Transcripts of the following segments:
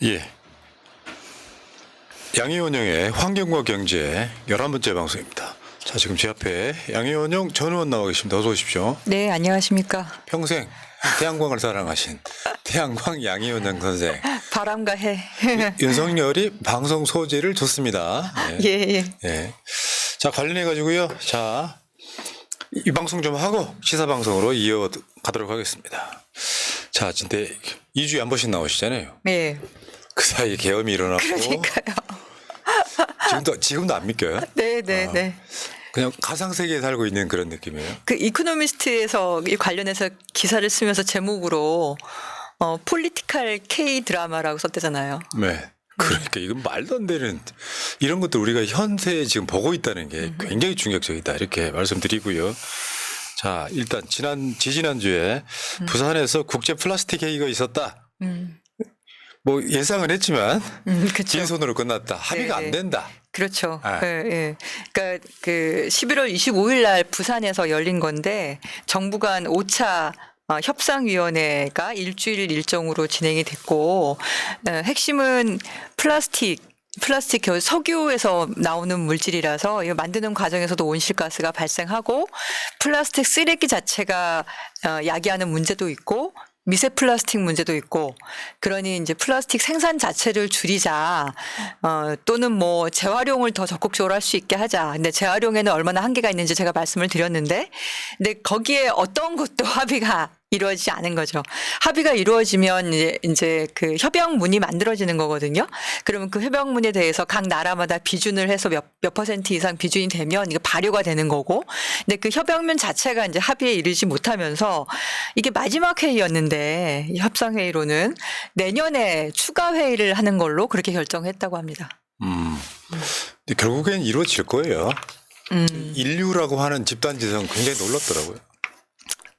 예. 양희원영의 환경과 경제 11번째 방송입니다. 자, 지금 제 앞에 양희원영 전 의원 나와 계십니다. 어서 오십시오. 네, 안녕하십니까. 평생 태양광을 사랑하신 태양광 양희원영 선생. 바람과 해. 윤석열이 방송 소재를 줬습니다. 예, 예. 예. 자, 관련해 가지고요. 자, 이 방송 좀 하고 시사 방송으로 이어가도록 하겠습니다. 자, 근데 2주에 한 번씩 나오시잖아요. 네. 그 사이에 계엄이 일어나고 그러니까요. 지금도 안 믿겨요? 네, 네, 네. 그냥 가상 세계에 살고 있는 그런 느낌이에요. 그 이코노미스트에서 이 관련해서 기사를 쓰면서 제목으로 폴리티컬 K 드라마라고 썼대잖아요. 네. 그러니까 이건 말도 안 되는 이런 것들 우리가 현세에 지금 보고 있다는 게 굉장히 충격적이다 이렇게 말씀드리고요. 자, 일단 지지난주에 부산에서 국제 플라스틱 회의가 있었다. 뭐 예상은 했지만 그렇죠. 빈손으로 끝났다. 합의가 네, 안 된다. 그렇죠. 아. 예, 예. 그러니까 그 11월 25일 날 부산에서 열린 건데 정부 간 5차 협상위원회가 일주일 일정으로 진행이 됐고 핵심은 플라스틱 석유에서 나오는 물질이라서 이거 만드는 과정에서도 온실가스가 발생하고 플라스틱 쓰레기 자체가 야기하는 문제도 있고 미세 플라스틱 문제도 있고 그러니 이제 플라스틱 생산 자체를 줄이자 또는 뭐 재활용을 더 적극적으로 할 수 있게 하자. 근데 재활용에는 얼마나 한계가 있는지 제가 말씀을 드렸는데 근데 거기에 어떤 것도 합의가 이루어지지 않은 거죠. 합의가 이루어지면 이제 그 협약문이 만들어지는 거거든요. 그러면 그 협약문에 대해서 각 나라마다 비준을 해서 몇 % 이상 비준이 되면 이게 발효가 되는 거고. 근데 그 협약문 자체가 이제 합의에 이르지 못하면서 이게 마지막 회의였는데 이 협상 회의로는 내년에 추가 회의를 하는 걸로 그렇게 결정했다고 합니다. 근데 결국엔 이루어질 거예요. 인류라고 하는 집단지성 굉장히 놀랍더라고요.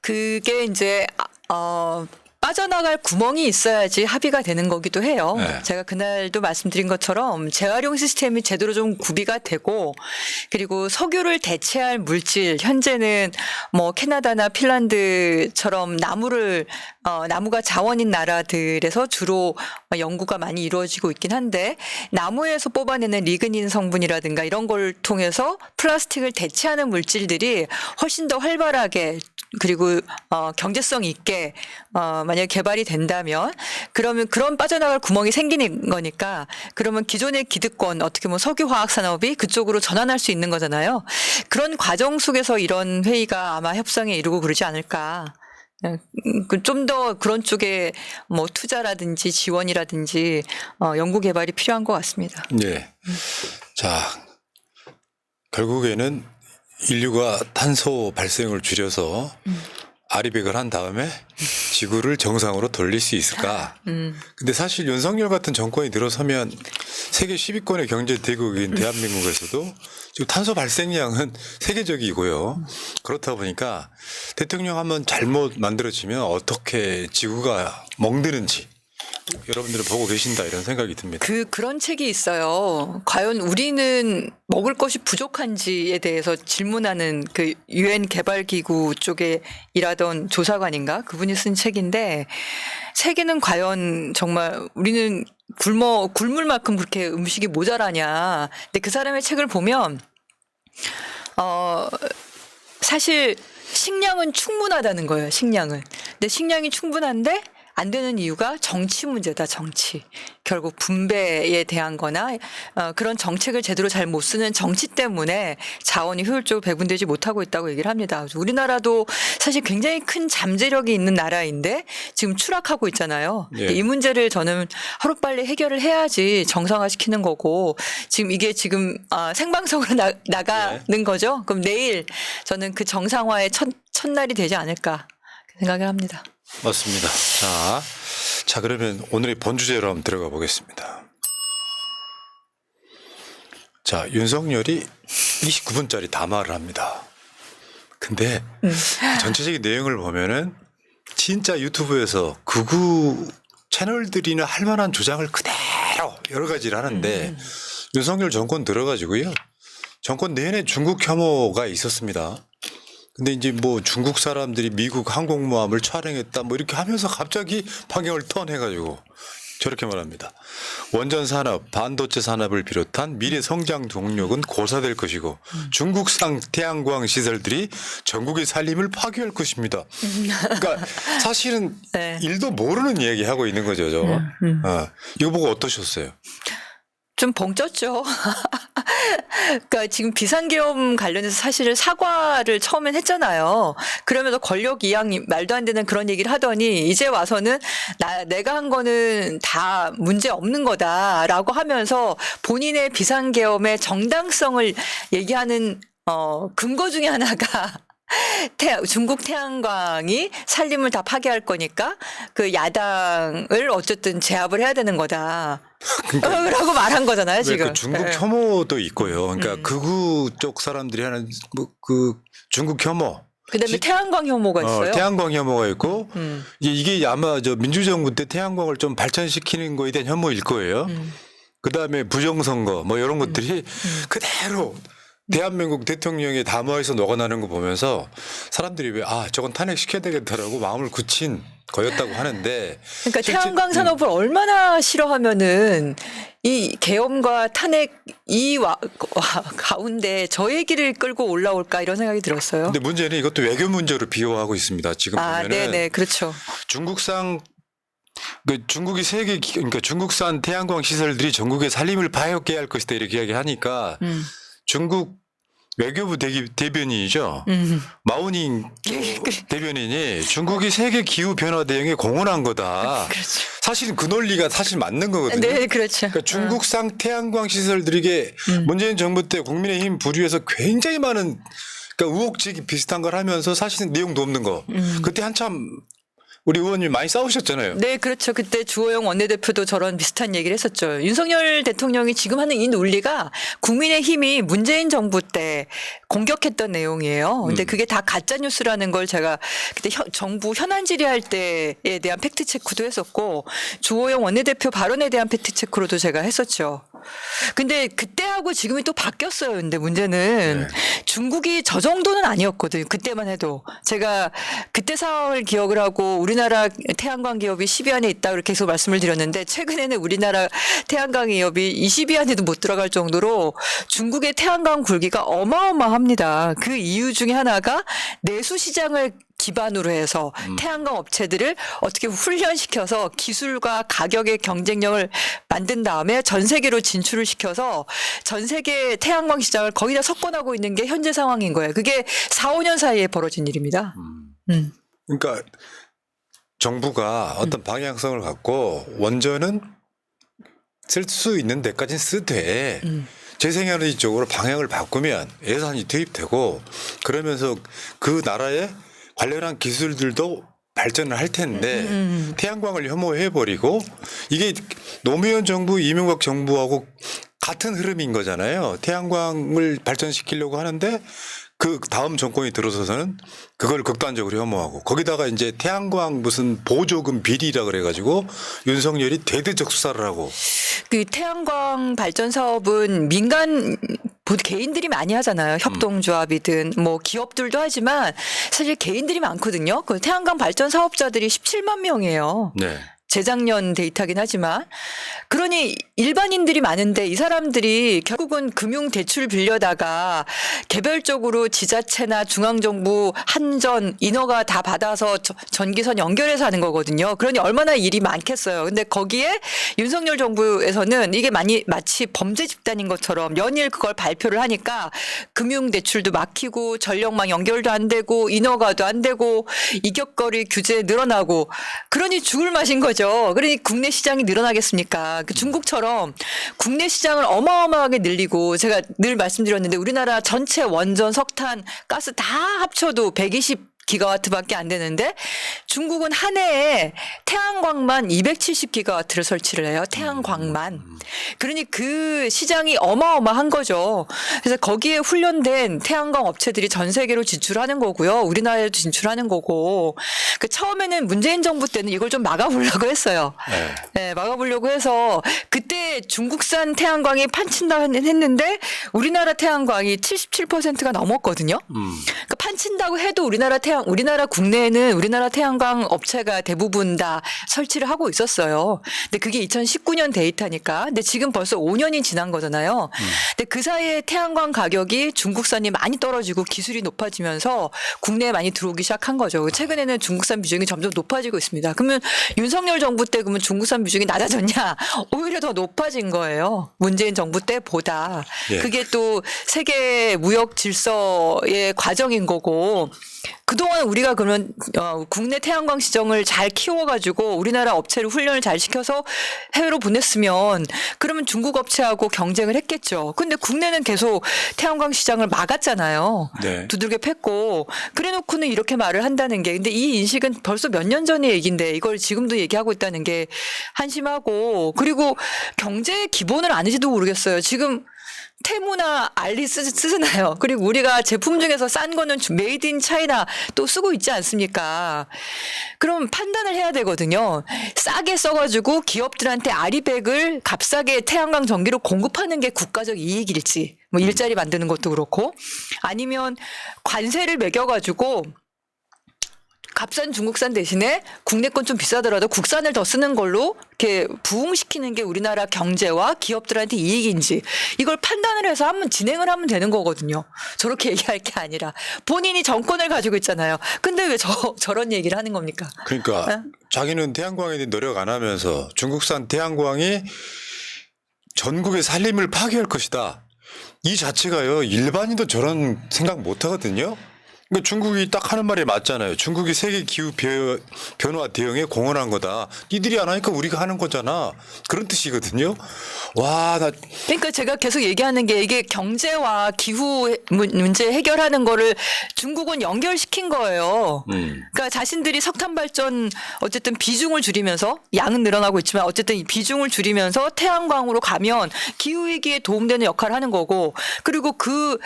그게 이제 빠져나갈 구멍이 있어야지 합의가 되는 거기도 해요. 네. 제가 그날도 말씀드린 것처럼 재활용 시스템이 제대로 좀 구비가 되고 그리고 석유를 대체할 물질 현재는 뭐 캐나다나 핀란드처럼 나무가 자원인 나라들에서 주로 연구가 많이 이루어지고 있긴 한데 나무에서 뽑아내는 리그닌 성분이라든가 이런 걸 통해서 플라스틱을 대체하는 물질들이 훨씬 더 활발하게 그리고 경제성 있게 만약에 개발이 된다면 그러면 그런 빠져나갈 구멍이 생기는 거니까 그러면 기존의 기득권 어떻게 보면 석유화학 산업이 그쪽으로 전환할 수 있는 거잖아요. 그런 과정 속에서 이런 회의가 아마 협상에 이르고 그러지 않을까. 좀 더 그런 쪽에 뭐 투자라든지 지원이라든지 연구 개발이 필요한 것 같습니다. 네. 자, 결국에는 인류가 탄소 발생을 줄여서 아리백을 한 다음에 지구를 정상으로 돌릴 수 있을까? 근데 사실 윤석열 같은 정권이 들어서면 세계 10위권의 경제 대국인 대한민국에서도 지금 탄소 발생량은 세계적이고요. 그렇다 보니까 대통령 한번 잘못 만들어지면 어떻게 지구가 멍드는지 여러분들은 보고 계신다 이런 생각이 듭니다. 그런 책이 있어요. 과연 우리는 먹을 것이 부족한지에 대해서 질문하는 그 유엔 개발기구 쪽에 일하던 조사관인가? 그분이 쓴 책인데 세계는 과연 정말 우리는 굶을 만큼 그렇게 음식이 모자라냐. 근데 그 사람의 책을 보면 사실 식량은 충분하다는 거예요. 식량은. 근데 식량이 충분한데 안 되는 이유가 정치 문제다, 정치. 결국 분배에 대한 거나 그런 정책을 제대로 잘 못 쓰는 정치 때문에 자원이 효율적으로 배분되지 못하고 있다고 얘기를 합니다. 우리나라도 사실 굉장히 큰 잠재력이 있는 나라인데 지금 추락하고 있잖아요. 예. 이 문제를 저는 하루빨리 해결을 해야지 정상화시키는 거고 지금 이게 지금 생방송으로 나가는 거죠. 그럼 내일 저는 그 정상화의 첫날이 되지 않을까 생각을 합니다. 맞습니다. 자, 그러면 오늘의 본주제로 한번 들어가 보겠습니다. 자, 윤석열이 29분짜리 담화를 합니다. 근데 전체적인 내용을 보면은 진짜 유튜브에서 극우 채널들이나 할 만한 주장을 그대로 여러 가지를 하는데 윤석열 정권 들어가지고요. 정권 내내 중국 혐오가 있었습니다. 근데 이제 뭐 중국 사람들이 미국 항공모함을 촬영했다 뭐 이렇게 하면서 갑자기 방향을 턴해가지고 저렇게 말합니다. 원전 산업, 반도체 산업을 비롯한 미래 성장 동력은 고사될 것이고 중국산 태양광 시설들이 전국의 살림을 파괴할 것입니다. 그러니까 사실은 네. 일도 모르는 얘기 하고 있는 거죠. 저. 이거 보고 어떠셨어요? 좀 벙쪘죠. 그러니까 지금 비상계엄 관련해서 사실 사과를 처음엔 했잖아요. 그러면서 권력 이양 말도 안 되는 그런 얘기를 하더니 이제 와서는 내가 한 거는 다 문제 없는 거다라고 하면서 본인의 비상계엄의 정당성을 얘기하는 근거 중에 하나가 중국 태양광이 산림을 다 파괴할 거니까 그 야당을 어쨌든 제압을 해야 되는 거다. 라고 말한 거잖아요, 지금. 그 중국 네. 혐오도 있고요. 그러니까 극우 쪽 사람들이 하는 그 중국 혐오. 그다음에 태양광 혐오가 있어요. 태양광 혐오가 있고 이게 아마 저 민주정부 때 태양광을 좀 발전시키는 거에 대한 혐오일 거예요. 그다음에 부정선거 뭐 이런 것들이 그대로 대한민국 대통령의 담화에서 녹아나는 거 보면서 사람들이 왜 저건 탄핵시켜야 되겠다라고 마음을 굳힌 거였다고 하는데 그러니까 태양광 산업을 얼마나 싫어하면은 이 계엄과 탄핵 가운데 저 얘기를 끌고 올라올까 이런 생각이 들었어요. 근데 문제는 이것도 외교 문제로 비호하고 있습니다. 지금 보면은 네네 그렇죠. 중국이 그러니까 중국산 태양광 시설들이 전국의 살림을 파괴할 것이다 이렇게 이야기하니까 중국 외교부 대변인이죠. 마오닝 대변인이 중국이 세계 기후 변화 대응에 공헌한 거다. 그렇죠. 사실은 그 논리가 사실 맞는 거거든요. 네, 그렇죠. 그러니까 중국산 태양광 시설들에게 문재인 정부 때 국민의힘 부류에서 굉장히 많은 그러니까 의혹지기 비슷한 걸 하면서 사실은 내용도 없는 거. 그때 한참 우리 의원님 많이 싸우셨잖아요. 네, 그렇죠. 그때 주호영 원내대표도 저런 비슷한 얘기를 했었죠. 윤석열 대통령이 지금 하는 이 논리가 국민의힘이 문재인 정부 때 공격했던 내용이에요. 근데 그게 다 가짜 뉴스라는 걸 제가 그때 정부 현안 질의할 때에 대한 팩트 체크도 했었고 주호영 원내대표 발언에 대한 팩트 체크로도 제가 했었죠. 근데 그때하고 지금이 또 바뀌었어요. 근데 문제는 중국이 저 정도는 아니었거든요. 그때만 해도 제가 그때 상황을 기억을 하고 우리나라 태양광 기업이 10위 안에 있다 이렇게 계속 말씀을 드렸는데 최근에는 우리나라 태양광 기업이 20위 안에도 못 들어갈 정도로 중국의 태양광 굴기가 어마어마합니다. 그 이유 중에 하나가 내수 시장을 기반으로 해서 태양광 업체들을 어떻게 훈련시켜서 기술과 가격의 경쟁력을 만든 다음에 전 세계로 진출을 시켜서 전 세계 태양광 시장을 거의 다 석권하고 있는 게 현재 상황인 거예요. 그게 4, 5년 사이에 벌어진 일입니다. 그러니까 정부가 어떤 방향성을 갖고 원전은 쓸 수 있는 데까지는 쓰되 재생에너지 쪽으로 방향을 바꾸면 예산이 투입되고 그러면서 그 나라의 관련한 기술들도 발전을 할 텐데 태양광을 혐오해버리고 이게 노무현 정부 이명박 정부하고 같은 흐름인 거잖아요. 태양광을 발전시키려고 하는데 그 다음 정권이 들어서서는 그걸 극단적으로 혐오하고 거기다가 이제 태양광 무슨 보조금 비리라 그래가지고 윤석열이 대대적수사를 하고 그 태양광 발전 사업은 민간 개인들이 많이 하잖아요. 협동조합이든 뭐 기업들도 하지만 사실 개인들이 많거든요. 그 태양광 발전 사업자들이 17만 명이에요. 네. 재작년 데이터긴 하지만 그러니 일반인들이 많은데 이 사람들이 결국은 금융 대출 빌려다가 개별적으로 지자체나 중앙정부 한전 인허가 다 받아서 전기선 연결해서 하는 거거든요. 그러니 얼마나 일이 많겠어요. 근데 거기에 윤석열 정부에서는 이게 마치 범죄 집단인 것처럼 연일 그걸 발표를 하니까 금융 대출도 막히고 전력망 연결도 안 되고 인허가도 안 되고 이격거리 규제 늘어나고 그러니 죽을 맛인 거죠. 그러니 국내 시장이 늘어나겠습니까? 그 중국처럼 국내 시장을 어마어마하게 늘리고 제가 늘 말씀드렸는데 우리나라 전체 원전, 석탄, 가스 다 합쳐도 120기가와트밖에 안 되는데 중국은 한 해에 태양광만 270기가와트를 설치를 해요. 태양광만. 그러니 그 시장이 어마어마한 거죠. 그래서 거기에 훈련된 태양광 업체들이 전 세계로 진출하는 거고요. 우리나라에도 진출하는 거고. 그 처음에는 문재인 정부 때는 이걸 좀 막아보려고 했어요. 네, 막아보려고 해서 그때 중국산 태양광이 판친다 했는데 우리나라 태양광이 77%가 넘었거든요. 그러니까 판친다고 해도 우리나라 태양 우리나라 국내에는 우리나라 태양광 업체가 대부분 다 설치를 하고 있었어요. 근데 그게 2019년 데이터니까. 근데 지금 벌써 5년이 지난 거잖아요. 근데 그 사이에 태양광 가격이 중국산이 많이 떨어지고 기술이 높아지면서 국내에 많이 들어오기 시작한 거죠. 최근에는 중국산 비중이 점점 높아지고 있습니다. 그러면 윤석열 정부 때 그러면 중국산 비중이 낮아졌냐? 오히려 더 높아진 거예요. 문재인 정부 때보다. 예. 그게 또 세계 무역 질서의 과정인 거고 그동안 우리가 그러면 국내 태양광 시장을 잘 키워가지고 우리나라 업체를 훈련을 잘 시켜서 해외로 보냈으면 그러면 중국 업체하고 경쟁을 했겠죠. 근데 국내는 계속 태양광 시장을 막았잖아요. 네. 두들겨 팼고 그래놓고는 이렇게 말을 한다는 게 근데 이 인식은 벌써 몇 년 전의 얘기인데 이걸 지금도 얘기하고 있다는 게 한심하고 그리고 경제의 기본을 아는지도 모르겠어요. 지금 테무나 알리 쓰잖아요. 그리고 우리가 제품 중에서 싼 거는 메이드 인 차이나 또 쓰고 있지 않습니까? 그럼 판단을 해야 되거든요. 싸게 써가지고 기업들한테 아리백을 값싸게 태양광 전기를 공급하는 게 국가적 이익일지 뭐 일자리 만드는 것도 그렇고 아니면 관세를 매겨가지고 값싼 중국산 대신에 국내 건 좀 비싸더라도 국산을 더 쓰는 걸로 이렇게 부흥시키는 게 우리나라 경제와 기업들한테 이익인지 이걸 판단을 해서 한번 진행을 하면 되는 거거든요. 저렇게 얘기할 게 아니라 본인이 정권을 가지고 있잖아요. 근데 왜 저런 얘기를 하는 겁니까? 그러니까 자기는 태양광에 대해 노력 안 하면서 중국산 태양광이 전국의 산림을 파괴할 것이다. 이 자체가요. 일반인도 저런 생각 못 하거든요. 그러니까 중국이 딱 하는 말이 맞잖아요. 중국이 세계 기후 변화 대응에 공헌한 거다. 니들이 안 하니까 우리가 하는 거잖아. 그런 뜻이거든요. 와, 나 그러니까 제가 계속 얘기하는 게 이게 경제와 기후 문제 해결하는 거를 중국은 연결시킨 거예요. 그러니까 자신들이 석탄 발전 어쨌든 비중을 줄이면서 양은 늘어나고 있지만 어쨌든 이 비중을 줄이면서 태양광으로 가면 기후 위기에 도움되는 역할을 하는 거고 그리고 그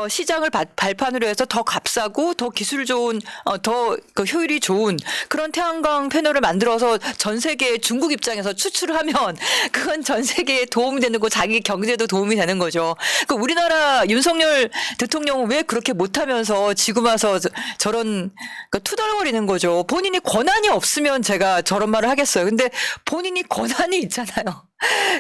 시장을 발판으로 해서 더 값싸고 더 기술 좋은 더 그 효율이 좋은 그런 태양광 패널을 만들어서 전 세계 중국 입장에서 추출을 하면 그건 전 세계에 도움이 되는 거 자기 경제도 도움이 되는 거죠. 그 우리나라 윤석열 대통령은 왜 그렇게 못하면서 지금 와서 저런 투덜거리는 거죠. 본인이 권한이 없으면 제가 저런 말을 하겠어요. 근데 본인이 권한이 있잖아요.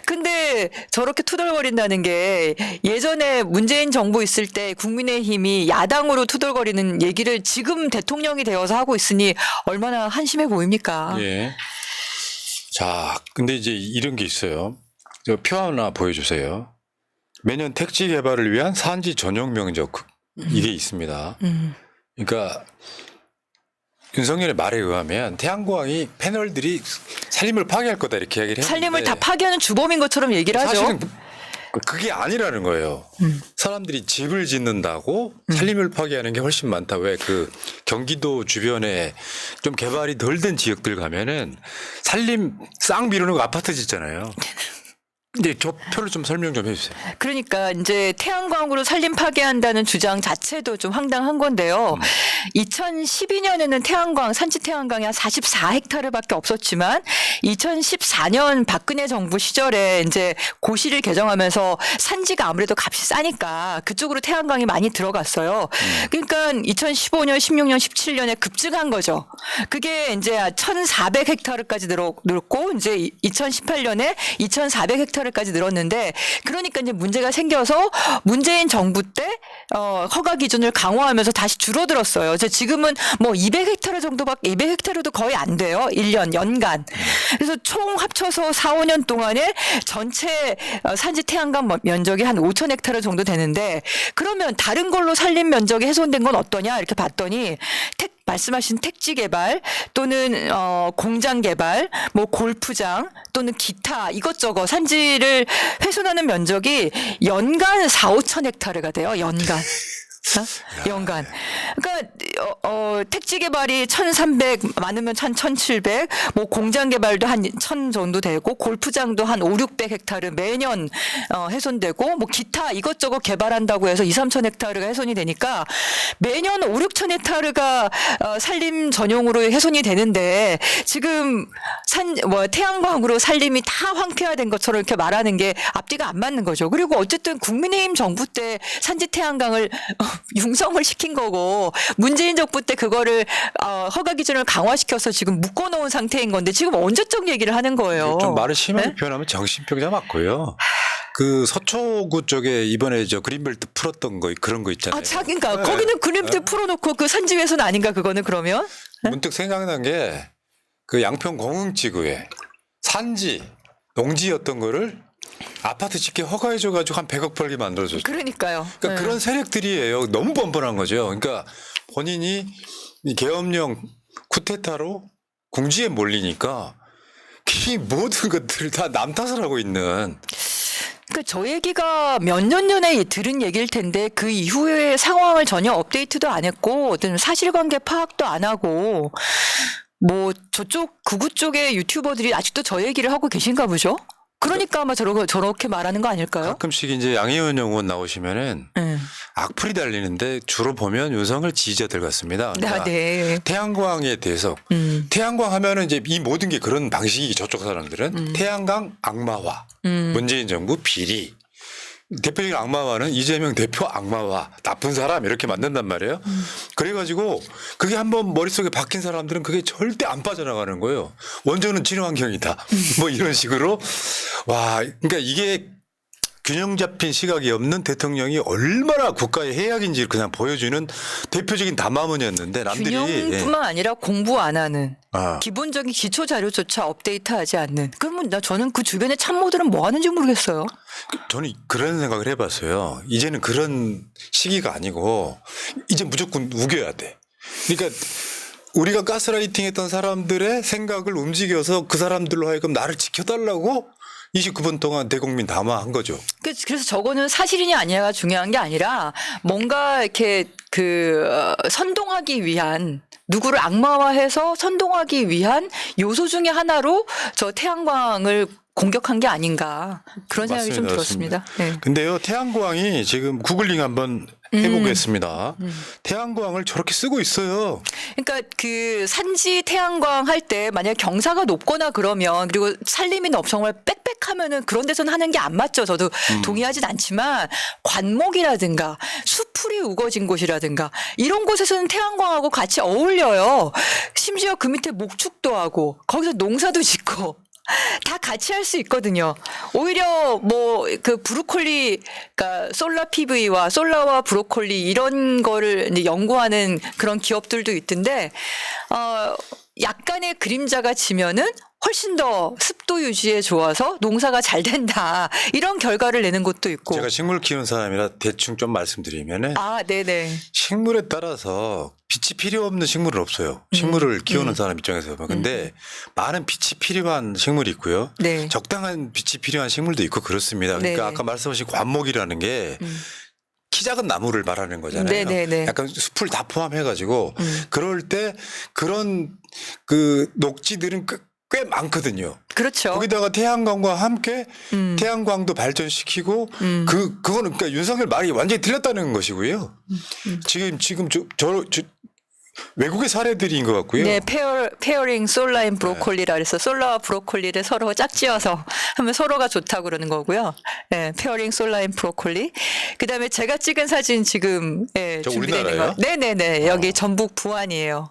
근데 저렇게 투덜거린다는 게 예전에 문재인 정부 있을 때 국민의힘이 야당으로 투덜거리는 얘기를 지금 대통령이 되어서 하고 있으니 얼마나 한심해 보입니까? 예. 자, 근데 이제 이런 게 있어요. 저 표 하나 보여주세요. 매년 택지 개발을 위한 산지 전용 면적 이게 있습니다. 그러니까 윤석열의 말에 의하면 태양광이 패널들이 산림을 파괴할 거다 이렇게 얘기를 했는데 산림을 다 파괴하는 주범인 것처럼 얘기를 하죠. 사실은 그게 아니라는 거예요. 사람들이 집을 짓는다고 산림을 파괴하는 게 훨씬 많다. 왜 그 경기도 주변에 좀 개발이 덜 된 지역들 가면은 산림 싹 미루는 거 아파트 짓잖아요. 근데 저 표를 좀 설명 좀 해주세요. 그러니까 이제 태양광으로 산림 파괴한다는 주장 자체도 좀 황당한 건데요. 2012년에는 태양광 산지 태양광이 한 44헥타르밖에 없었지만 2014년 박근혜 정부 시절에 이제 고시를 개정하면서 산지가 아무래도 값이 싸니까 그쪽으로 태양광이 많이 들어갔어요. 그러니까 2015년, 16년, 17년에 급증한 거죠. 그게 이제 1,400헥타르까지 늘었고 이제 2018년에 2,400헥타르까지 늘었는데 그러니까 이제 문제가 생겨서 문재인 정부 때 허가 기준을 강화하면서 다시 줄어들었어요. 이제 지금은 뭐 200헥타르 정도밖에 200헥타르도 거의 안 돼요. 1년 연간. 그래서 총 합쳐서 4, 5년 동안에 전체 산지 태양광 면적이 한 5,000헥타르 정도 되는데 그러면 다른 걸로 산림 면적이 훼손된 건 어떠냐 이렇게 봤더니 말씀하신 택지 개발 또는 공장 개발, 뭐 골프장 또는 기타 이것저것 산지를 훼손하는 면적이 연간 4, 5천 헥타르가 돼요. 연간. 연간. 그러니까 택지 개발이 1,300 많으면 1,700, 뭐 공장 개발도 한 1,000 정도 되고 골프장도 한 5, 600헥타르 매년 훼손되고 뭐 기타 이것저것 개발한다고 해서 2, 3천 헥타르가 훼손이 되니까 매년 5, 6천 헥타르가 산림 전용으로 훼손이 되는데 지금 태양광으로 산림이 다 황폐화된 것처럼 이렇게 말하는 게 앞뒤가 안 맞는 거죠. 그리고 어쨌든 국민의힘 정부 때 산지 태양광을 융성을 시킨 거고 문재인 정부 때 그거를 허가 기준을 강화시켜서 지금 묶어놓은 상태인 건데 지금 언제적 얘기를 하는 거예요. 좀 말을 심하게 네? 표현하면 정신병자 맞고요. 그 서초구 쪽에 이번에 저 그린벨트 풀었던 거 그런 거 있잖아요. 그러니까 네. 거기는 그림도 풀어놓고 그 산지훼손 아닌가 그거는 그러면? 문득 생각난 게 그 양평 공흥지구에 산지 농지였던 거를 아파트 짓게 허가해줘가지고 한 100억 벌게 만들어줬어요. 그러니까요. 그러니까 그런 세력들이에요. 너무 뻔뻔한 거죠. 그러니까 본인이 이 계엄령 쿠데타로 궁지에 몰리니까 이 모든 것들을 다 남 탓을 하고 있는. 그러니까 저 얘기가 몇 년 전에 들은 얘기일 텐데 그 이후의 상황을 전혀 업데이트도 안 했고 어떤 사실관계 파악도 안 하고 뭐 저쪽 극우 쪽의 유튜버들이 아직도 저 얘기를 하고 계신가 보죠? 그러니까 아마 저렇게 말하는 거 아닐까요? 가끔씩 이제 양희은 의원 나오시면은 네. 악플이 달리는데 주로 보면 윤석열 지지자들 같습니다. 그러니까 네. 태양광에 대해서 태양광 하면은 이제 이 모든 게 그런 방식이 저쪽 사람들은 태양광 악마화, 문재인 정부 비리, 대표적인 악마화는 이재명 대표 악마화, 나쁜 사람 이렇게 만든단 말이에요. 그래가지고 그게 한번 머릿속에 박힌 사람들은 그게 절대 안 빠져나가는 거예요. 원조는 친환경이다. 뭐 이런 식으로. 와, 그러니까 이게 균형 잡힌 시각이 없는 대통령이 얼마나 국가의 해악인지 그냥 보여주는 대표적인 담화문이었는데 남들이 균형뿐만 아니라 공부 안 하는 아. 기본적인 기초 자료조차 업데이트하지 않는. 그러면 저는 그 주변의 참모들은 뭐 하는지 모르겠어요. 저는 그런 생각을 해봤어요. 이제는 그런 시기가 아니고 이제 무조건 우겨야 돼. 그러니까 우리가 가스라이팅 했던 사람들의 생각을 움직여서 그 사람들로 하여금 나를 지켜달라고 29분 동안 대국민 담화한 거죠. 그래서 저거는 사실이냐 아니냐가 중요한 게 아니라 뭔가 이렇게 선동하기 위한 누구를 악마화해서 선동하기 위한 요소 중에 하나로 저 태양광을 공격한 게 아닌가 그런 생각이 좀 들었습니다. 네. 근데요, 태양광이 지금 구글링 한번 해보겠습니다. 태양광을 저렇게 쓰고 있어요. 그러니까 그 산지 태양광 할 때 만약 경사가 높거나 그러면 그리고 산림이 정말 빽빽하면은 그런 데서는 하는 게 안 맞죠. 저도 동의하진 않지만 관목이라든가 수풀이 우거진 곳이라든가 이런 곳에서는 태양광하고 같이 어울려요. 심지어 그 밑에 목축도 하고 거기서 농사도 짓고 다 같이 할 수 있거든요. 오히려 뭐 그 브로콜리, 그러니까 솔라 PV와 솔라와 브로콜리 이런 거를 이제 연구하는 그런 기업들도 있던데, 약간의 그림자가 지면은 훨씬 더 습도 유지에 좋아서 농사가 잘 된다. 이런 결과를 내는 곳도 있고. 제가 식물 키우는 사람이라 대충 좀 말씀드리면은 네네. 식물에 따라서 빛이 필요 없는 식물은 없어요. 식물을 키우는 사람 입장에서. 근데 많은 빛이 필요한 식물이 있고요. 네. 적당한 빛이 필요한 식물도 있고 그렇습니다. 그러니까 네네. 아까 말씀하신 관목이라는 게 키 작은 나무를 말하는 거잖아요. 네네네. 약간 숲을 다 포함해가지고 그럴 때 그런 그 녹지들은 꽤 많거든요. 그렇죠. 거기다가 태양광과 함께 태양광도 발전시키고 그거는 그러니까 윤석열 말이 완전히 틀렸다는 것이고요. 지금 저 외국의 사례들인 것 같고요. 네, 페어링 솔라인 브로콜리라 그래서 솔라와 브로콜리를 서로 짝지어서 하면 서로가 좋다고 그러는 거고요. 네, 페어링 솔라인 브로콜리. 그다음에 제가 찍은 사진 지금 저 준비되는 우리나라예요? 거. 네네네. 여기 전북 부안이에요.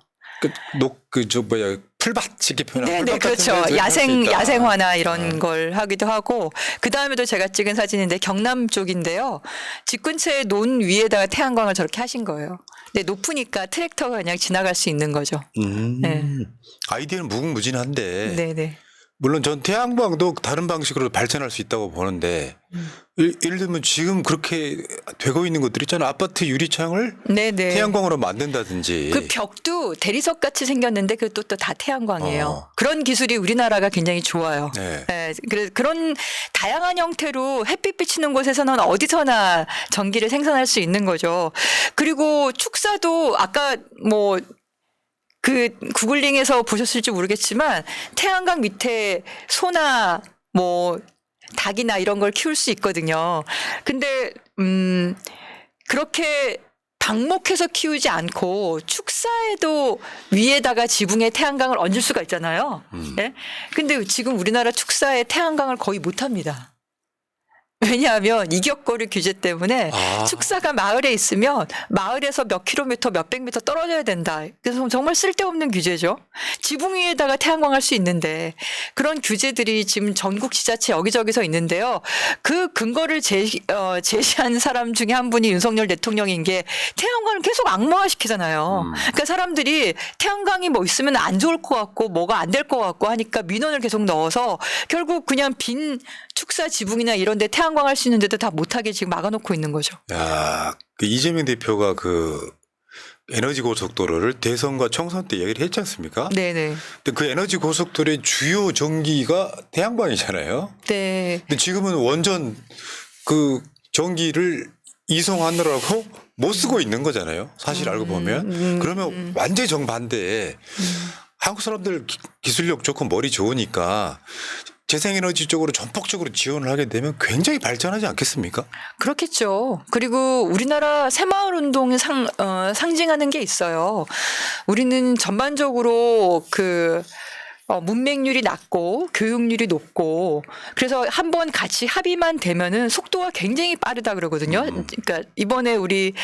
풀밭 이렇게 표현하는 네네, 풀밭 같은 그렇죠. 데서 할수 있다. 야생화나 이런 걸 하기도 하고, 그 다음에도 제가 찍은 사진인데 경남 쪽인데요. 집 근처에 논 위에다가 태양광을 저렇게 하신 거예요. 근데 높으니까 트랙터가 그냥 지나갈 수 있는 거죠. 네. 아이디어는 무궁무진한데 네네. 물론 전 태양광도 다른 방식으로 발전할 수 있다고 보는데 예를 들면 지금 그렇게 되고 있는 것들 있잖아요. 아파트 유리창을 네네. 태양광으로 만든다든지. 그 벽도 대리석 같이 생겼는데 그것도 또 다 태양광이에요. 어. 그런 기술이 우리나라가 굉장히 좋아요. 네. 네, 그런 다양한 형태로 햇빛 비치는 곳에서는 어디서나 전기를 생산할 수 있는 거죠. 그리고 축사도 아까 뭐 그 구글링에서 보셨을지 모르겠지만 태양광 밑에 소나 뭐 닭이나 이런 걸 키울 수 있거든요. 근데 그렇게 방목해서 키우지 않고 축사에도 위에다가 지붕에 태양광을 얹을 수가 있잖아요. 예? 근데 지금 우리나라 축사에 태양광을 거의 못 합니다. 왜냐하면 이격거리 규제 때문에 아. 축사가 마을에 있으면 마을에서 몇 킬로미터, 몇백 미터 떨어져야 된다. 그래서 정말 쓸데없는 규제죠. 지붕 위에다가 태양광할 수 있는데 그런 규제들이 지금 전국 지자체 여기저기서 있는데요. 그 근거를 제시한 사람 중에 한 분이 윤석열 대통령인 게 태양광을 계속 악마화시키잖아요. 그러니까 사람들이 태양광이 뭐 있으면 안 좋을 것 같고 뭐가 안 될 것 같고 하니까 민원을 계속 넣어서 결국 그냥 빈 축사 지붕이나 이런 데 태양광 할 수 있는데도 다 못하게 지금 막아놓고 있는 거죠. 야, 그 이재명 대표가 그 에너지 고속도로를 대선과 총선 때 얘기를 했지 않습니까? 네네. 근데 그 에너지 고속도로의 주요 전기가 태양광이잖아요. 네. 근데 지금은 완전 그 전기를 이송하느라고 못 쓰고 있는 거잖아요. 사실 알고 보면. 그러면 완전히 정반대에 한국 사람들 기술력 좋고 머리 좋으니까 재생에너지 쪽으로 전폭적으로 지원을 하게 되면 굉장히 발전하지 않겠습니까? 그렇겠죠. 그리고 우리나라 새마을 운동이 상징하는 게 있어요. 우리는 전반적으로 문맹률이 낮고 교육률이 높고 그래서 한번 같이 합의만 되면은 속도가 굉장히 빠르다 그러거든요. 그러니까 이번에 우리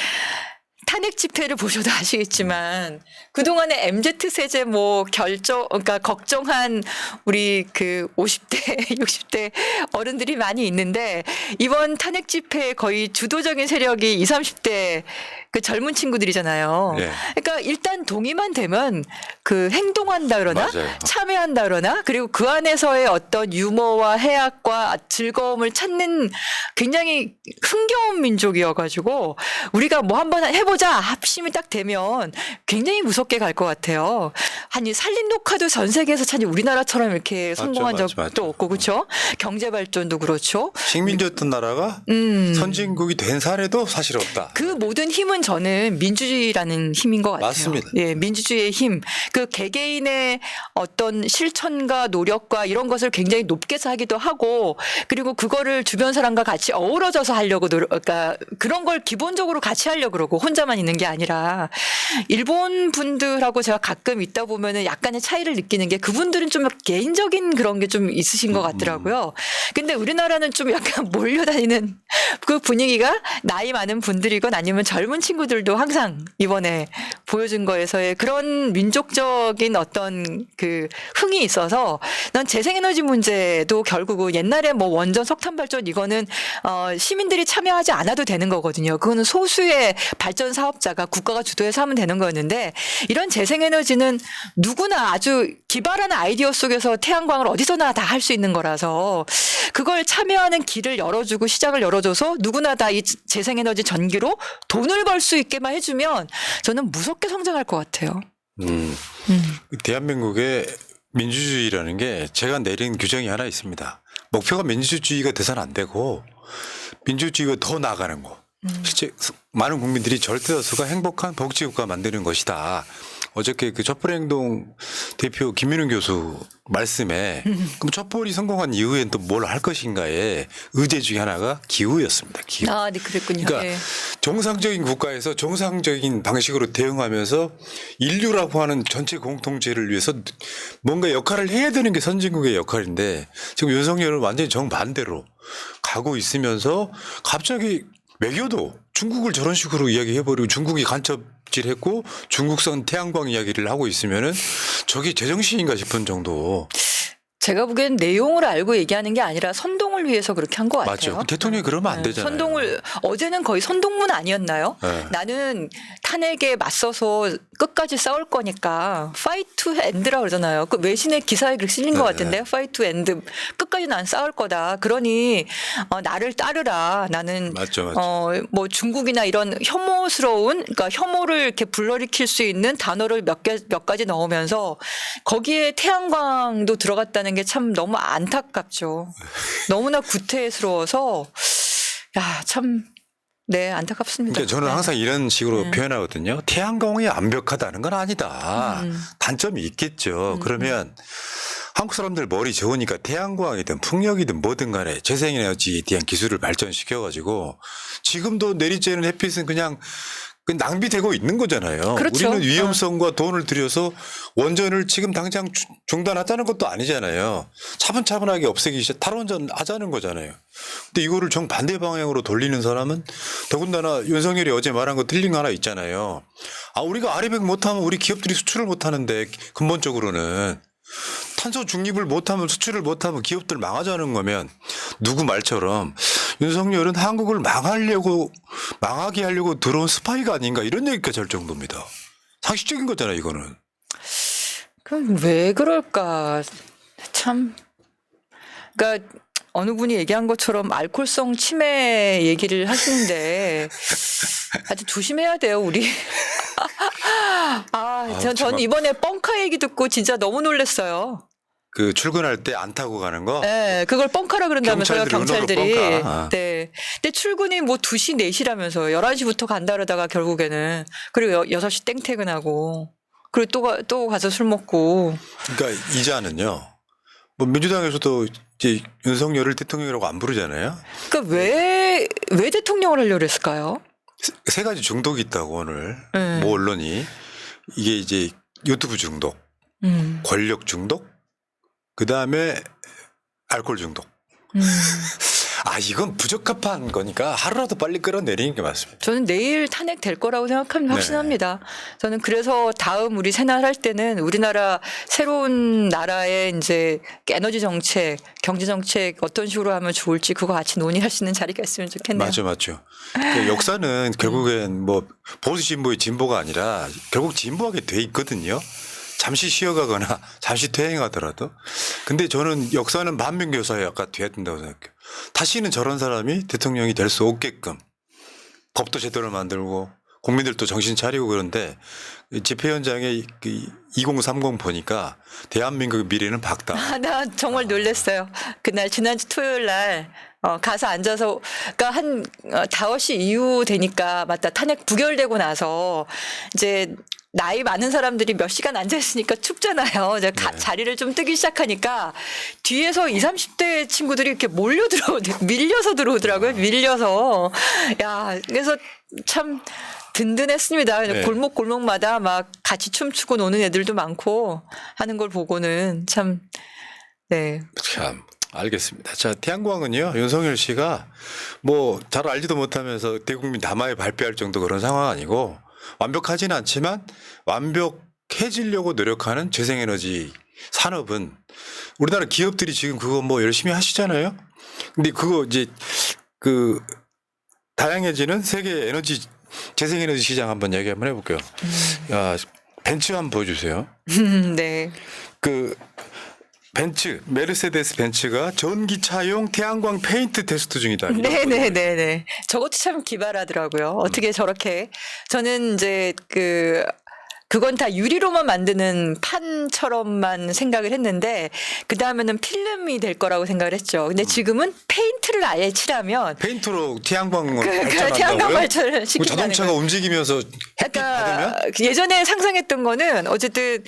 탄핵 집회를 보셔도 아시겠지만 그동안에 MZ 세제 그러니까 걱정한 우리 그 50대, 60대 어른들이 많이 있는데 이번 탄핵 집회에 거의 주도적인 세력이 20, 30대 그 젊은 친구들이잖아요. 네. 그러니까 일단 동의만 되면 그 행동한다 그러나 맞아요. 참여한다 그러나 그리고 그 안에서의 어떤 유머와 해악과 즐거움을 찾는 굉장히 흥겨운 민족이어가지고 우리가 뭐 한번 해보자 합심이 딱 되면 굉장히 무섭게 갈 것 같아요. 아니 산림 녹화도 전 세계에서 참 우리나라처럼 이렇게 성공한 적도 맞죠. 없고 그렇죠. 경제 발전도 그렇죠. 식민지였던 나라가 선진국이 된 사례도 사실 없다. 그 모든 힘은 저는 민주주의라는 힘인 것 같아요. 맞습니다. 예, 민주주의의 힘. 그 개개인의 어떤 실천과 노력과 이런 것을 굉장히 높게 하기도 하고 그리고 그거를 주변 사람과 같이 어우러져서 하려고 그러니까 그런 걸 기본적으로 같이 하려고 그러고 혼자만 있는 게 아니라 일본 분들하고 제가 가끔 있다 보면은 약간의 차이를 느끼는 게 그분들은 좀 개인적인 그런 게 좀 있으신 것 같더라고요. 근데 우리나라는 좀 약간 몰려다니는 그 분위기가 나이 많은 분들이건 아니면 젊은 친구들도 항상 이번에 보여준 거에서의 그런 민족적인 어떤 그 흥이 있어서 난 재생에너지 문제도 결국은 옛날에 뭐 원전 석탄 발전 이거는 시민들이 참여하지 않아도 되는 거거든요. 그거는 소수의 발전 사업자가 국가가 주도해서 하면 되는 거였는데 이런 재생에너지는 누구나 아주 기발한 아이디어 속에서 태양광을 어디서나 다 할 수 있는 거라서 그걸 참여하는 길을 열어주고 시작을 열어줘서 누구나 다 이 재생에너지 전기로 돈을 벌 수 있게만 해주면 저는 무섭게 성장할 것 같아요. 대한민국의 민주주의라는 게 제가 내린 규정이 하나 있습니다. 목표가 민주주의가 돼서는 안 되고 민주주의가 더 나아가는 거. 실제 많은 국민들이 절대다수가 행복한 복지국가 만드는 것이다. 어저께 그 촛불행동 대표 김민훈 교수 말씀에 그럼 촛불이 성공한 이후엔 또 뭘 할 것인가에 의제 중에 하나가 기후였습니다. 기후. 아, 네, 그랬군요. 그러니까 네. 정상적인 국가에서 정상적인 방식으로 대응하면서 인류라고 하는 전체 공통체를 위해서 뭔가 역할을 해야 되는 게 선진국의 역할인데 지금 윤석열은 완전히 정반대로 가고 있으면서 갑자기 외교도 중국을 저런 식으로 이야기해버리고 중국이 간첩질했고 중국산 태양광 이야기를 하고 있으면은 저게 제정신인가 싶은 정도. 제가 보기엔 내용을 알고 얘기하는 게 아니라 선동을 위해서 그렇게 한 것 같아요. 맞죠. 대통령이 그러면 안 되잖아요. 선동을 어제는 거의 선동문 아니었나요? 네. 나는 탄핵에 맞서서 끝까지 싸울 거니까 fight to end라 그러잖아요. 그 외신의 기사에 그렇게 실린 것 같은데 fight to end 끝까지 난 싸울 거다. 그러니 나를 따르라. 나는 맞죠. 뭐 중국이나 이런 혐오스러운 그러니까 혐오를 이렇게 불러일으킬 수 있는 단어를 몇 가지 넣으면서 거기에 태양광도 들어갔다는 게 참 너무 안타깝죠. 너무나 구태스러워서 야, 참 네, 안타깝습니다. 그러니까 저는 네. 항상 이런 식으로 표현하거든요. 태양광이 완벽하다는 건 아니다. 단점이 있겠죠. 그러면 한국 사람들 머리 좋으니까 태양광이든 풍력이든 뭐든 간에 재생에너지에 대한 기술을 발전시켜가지고 지금도 내리쬐는 햇빛은 그냥 그 낭비되고 있는 거잖아요. 그렇죠. 우리는 위험성과 돈을 들여서 원전을 지금 당장 중단하자는 것도 아니잖아요. 차분차분하게 없애기 시작 탈원전 하자는 거잖아요. 근데 이거를 정반대 방향으로 돌리는 사람은 더군다나 윤석열이 어제 말한 거 틀린 거 하나 있잖아요. 아, 우리가 아리백 못하면 우리 기업들이 수출을 못하는데 근본적으로는 탄소 중립을 못하면 수출을 못하면 기업들 망하자는 거면 누구 말처럼 윤석열은 한국을 망하게 하려고 들어온 스파이가 아닌가 이런 얘기까지 할 정도입니다. 상식적인 거잖아요, 이거는. 그럼 왜 그럴까? 참. 그러니까 어느 분이 얘기한 것처럼 알코올성 치매 얘기를 하시는데 아주 조심해야 돼요, 우리. 전 이번에 뻥카 얘기 듣고 진짜 너무 놀랐어요. 그 출근할 때 안 타고 가는 거? 네, 그걸 뻥카라 그런다면서요, 경찰들이. 뻥카. 네. 근데 출근이 뭐 2시, 4시라면서요. 11시부터 간다 그러다가 결국에는. 그리고 6시 땡 퇴근하고. 그리고 또 가서 술 먹고. 그러니까 이자는요. 뭐 민주당에서도 이제 윤석열을 대통령이라고 안 부르잖아요. 그러니까 왜 대통령을 하려고 그랬을까요? 세 가지 중독이 있다고 오늘 네. 모 언론이 이게 이제 유튜브 중독, 권력 중독, 그 다음에 알코올 중독. 아, 이건 부적합한 거니까 하루라도 빨리 끌어내리는 게 맞습니다. 저는 내일 탄핵 될 거라고 생각합니다. 네. 확신합니다. 저는 그래서 다음 우리 새날 할 때는 우리나라 새로운 나라의 이제 에너지 정책, 경제 정책 어떤 식으로 하면 좋을지 그거 같이 논의할 수 있는 자리가 있으면 좋겠네요. 맞죠. 그 역사는 결국엔 뭐 보수 진보의 진보가 아니라 결국 진보하게 돼 있거든요. 잠시 쉬어가거나 잠시 퇴행하더라도. 근데 저는 역사는 반면교사가 돼야 된다고 생각해요. 다시는 저런 사람이 대통령이 될 수 없게끔 법도 제대로 만들고 국민들도 정신 차리고 그런데 집회 현장에 2030 보니까 대한민국의 미래는 밝다. 나 정말 놀랐어요. 그날 지난주 토요일 날 가서 앉아서 그러니까 한 5시 이후 되니까 맞다. 탄핵 부결되고 나서 이제 나이 많은 사람들이 몇 시간 앉아 있으니까 춥잖아요. 이제 자리를 좀 뜨기 시작하니까 뒤에서 20, 30대 친구들이 이렇게 밀려서 들어오더라고요. 밀려서. 야, 그래서 참 든든했습니다. 네. 골목골목마다 막 같이 춤추고 노는 애들도 많고 하는 걸 보고는 참, 네. 참 알겠습니다. 자, 태양광은요, 윤석열 씨가 뭐 잘 알지도 못하면서 대국민 담화에 발표할 정도 그런 상황 아니고 완벽하지는 않지만 완벽해지려고 노력하는 재생에너지 산업은 우리나라 기업들이 지금 그거 뭐 열심히 하시잖아요. 근데 그거 이제 그 다양해지는 세계 에너지 재생에너지 시장 한번 얘기 한번 해볼게요. 야, 벤츠 한번 보여주세요. 네. 그 메르세데스 벤츠가 전기차용 태양광 페인트 테스트 중이다. 네네네네. 저것도 참 기발하더라고요. 어떻게 저렇게. 저는 이제 그건 다 유리로만 만드는 판처럼만 생각을 했는데 그 다음에는 필름이 될 거라고 생각을 했죠. 근데 지금은 페인트를 아예 칠하면 페인트로 태양광을 태양광 발전한다고요? 발전을 시킨다는 자동차가 거예요. 움직이면서 햇빛 받으면? 그러니까 예전에 상상했던 거는 어쨌든